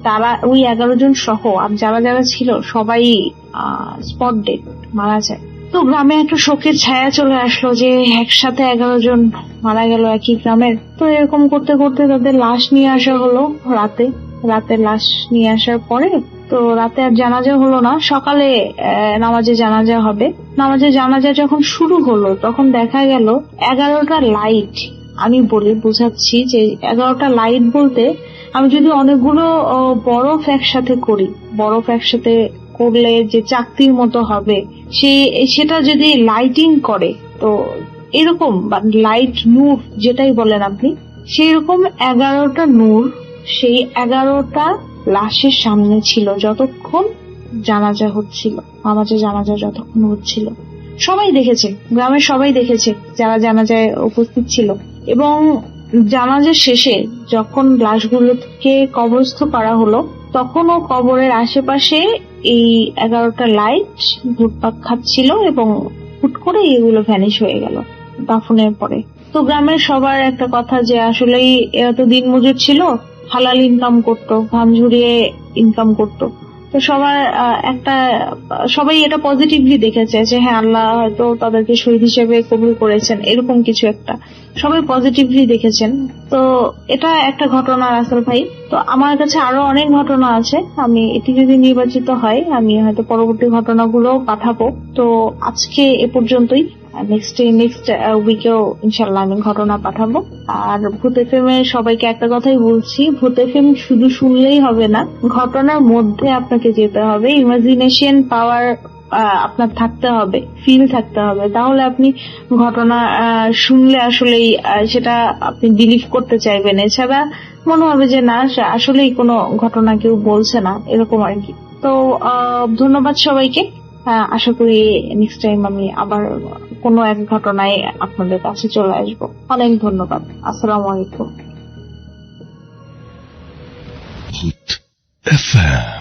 তারা ওই 11 জন সহ আর যারা যারা ছিল সবাই স্পট ডেড, মারা যায়। তো গ্রামে একটা শোকের ছায়া চলে আসলো যে একসাথে 11 জন মারা গেল একই গ্রামের। তো এরকম করতে করতে তাদের লাশ নিয়ে আসা হলো রাতে লাশ নিয়ে আসার পরে, তো রাতে আর জানাজা হলো না, সকালে নামাজে জানাজা হবে। নামাজে জানাজা যখন শুরু হলো তখন দেখা গেল 11টা লাইট। আমি বুঝাচ্ছি যে 11টা লাইট বলতে, আমি যদি অনেকগুলো বরফ একসাথে করি, বরফ একসাথে করলে যে চাকতির মতো হবে, সেটা যদি লাইটিং করে, তো এরকম বা লাইট নূর যেটাই বলেন আপনি, সেই রকম 11টা নূর সেই 11টা লাশের সামনে ছিল যতক্ষণ জানাজা হচ্ছিল, নামাজে জানাজা যতক্ষণ হচ্ছিল। সবাই দেখেছে, গ্রামের সবাই দেখেছে যারা জানাজায় উপস্থিত ছিল। এবং জানাজার শেষে যখন লাশগুলোকে কবরস্থ করা হলো, তখনও কবরের আশেপাশে এই 11টা লাইট ঘুরপাক খাচ্ছিল এবং হুট করে এগুলো ভ্যানিশ হয়ে গেল দাফনের পরে। তো গ্রামের সবার একটা কথা যে আসলেই এরা তো দিনমজুর ছিল, হালাল ইনকাম করতো, ঘাম ঝরিয়ে ইনকাম করতো। তো সবার সবাই এটা পজিটিভলি দেখেছে যে হ্যাঁ আল্লাহ হয়তো তাদেরকে শহীদ হিসেবে কবুল করেছেন, এরকম কিছু একটা সবাই পজিটিভলি দেখেছেন। তো এটা একটা ঘটনা রাসেল ভাই। তো আমার কাছে আরো অনেক ঘটনা আছে, আমি এটি যদি নির্বাচিত হয় আমি হয়তো পরবর্তী ঘটনাগুলো পাঠাবো। তো আজকে এ পর্যন্তই, নেক্সট উইকেও ইনশাল্লাহ আমি ঘটনা পাঠাবো। আর ভূত এফএম এর সবাইকে একটা কথাই বলছি, ভূত এফএম শুধু শুনলেই হবে না, ঘটনার মধ্যে আপনাকে যেতে হবে, ইমাজিনেশন পাওয়ার আপনার থাকতে হবে, ফিল থাকতে হবে, তাহলে আপনি ঘটনা শুনলে আসলেই সেটা আপনি বিলিভ করতে চাইবেন। এছাড়া মনে হবে যে না আসলেই কোনো ঘটনা কেউ বলছে না, এরকম আর কি। তো ধন্যবাদ সবাইকে। আশা করি নেক্সট টাইম আমি আবার কোনো এক ঘটনায় আপনাদের কাছে চলে আসবো। অনেক ধন্যবাদ। আসসালামু আলাইকুম। ভূত এফএম।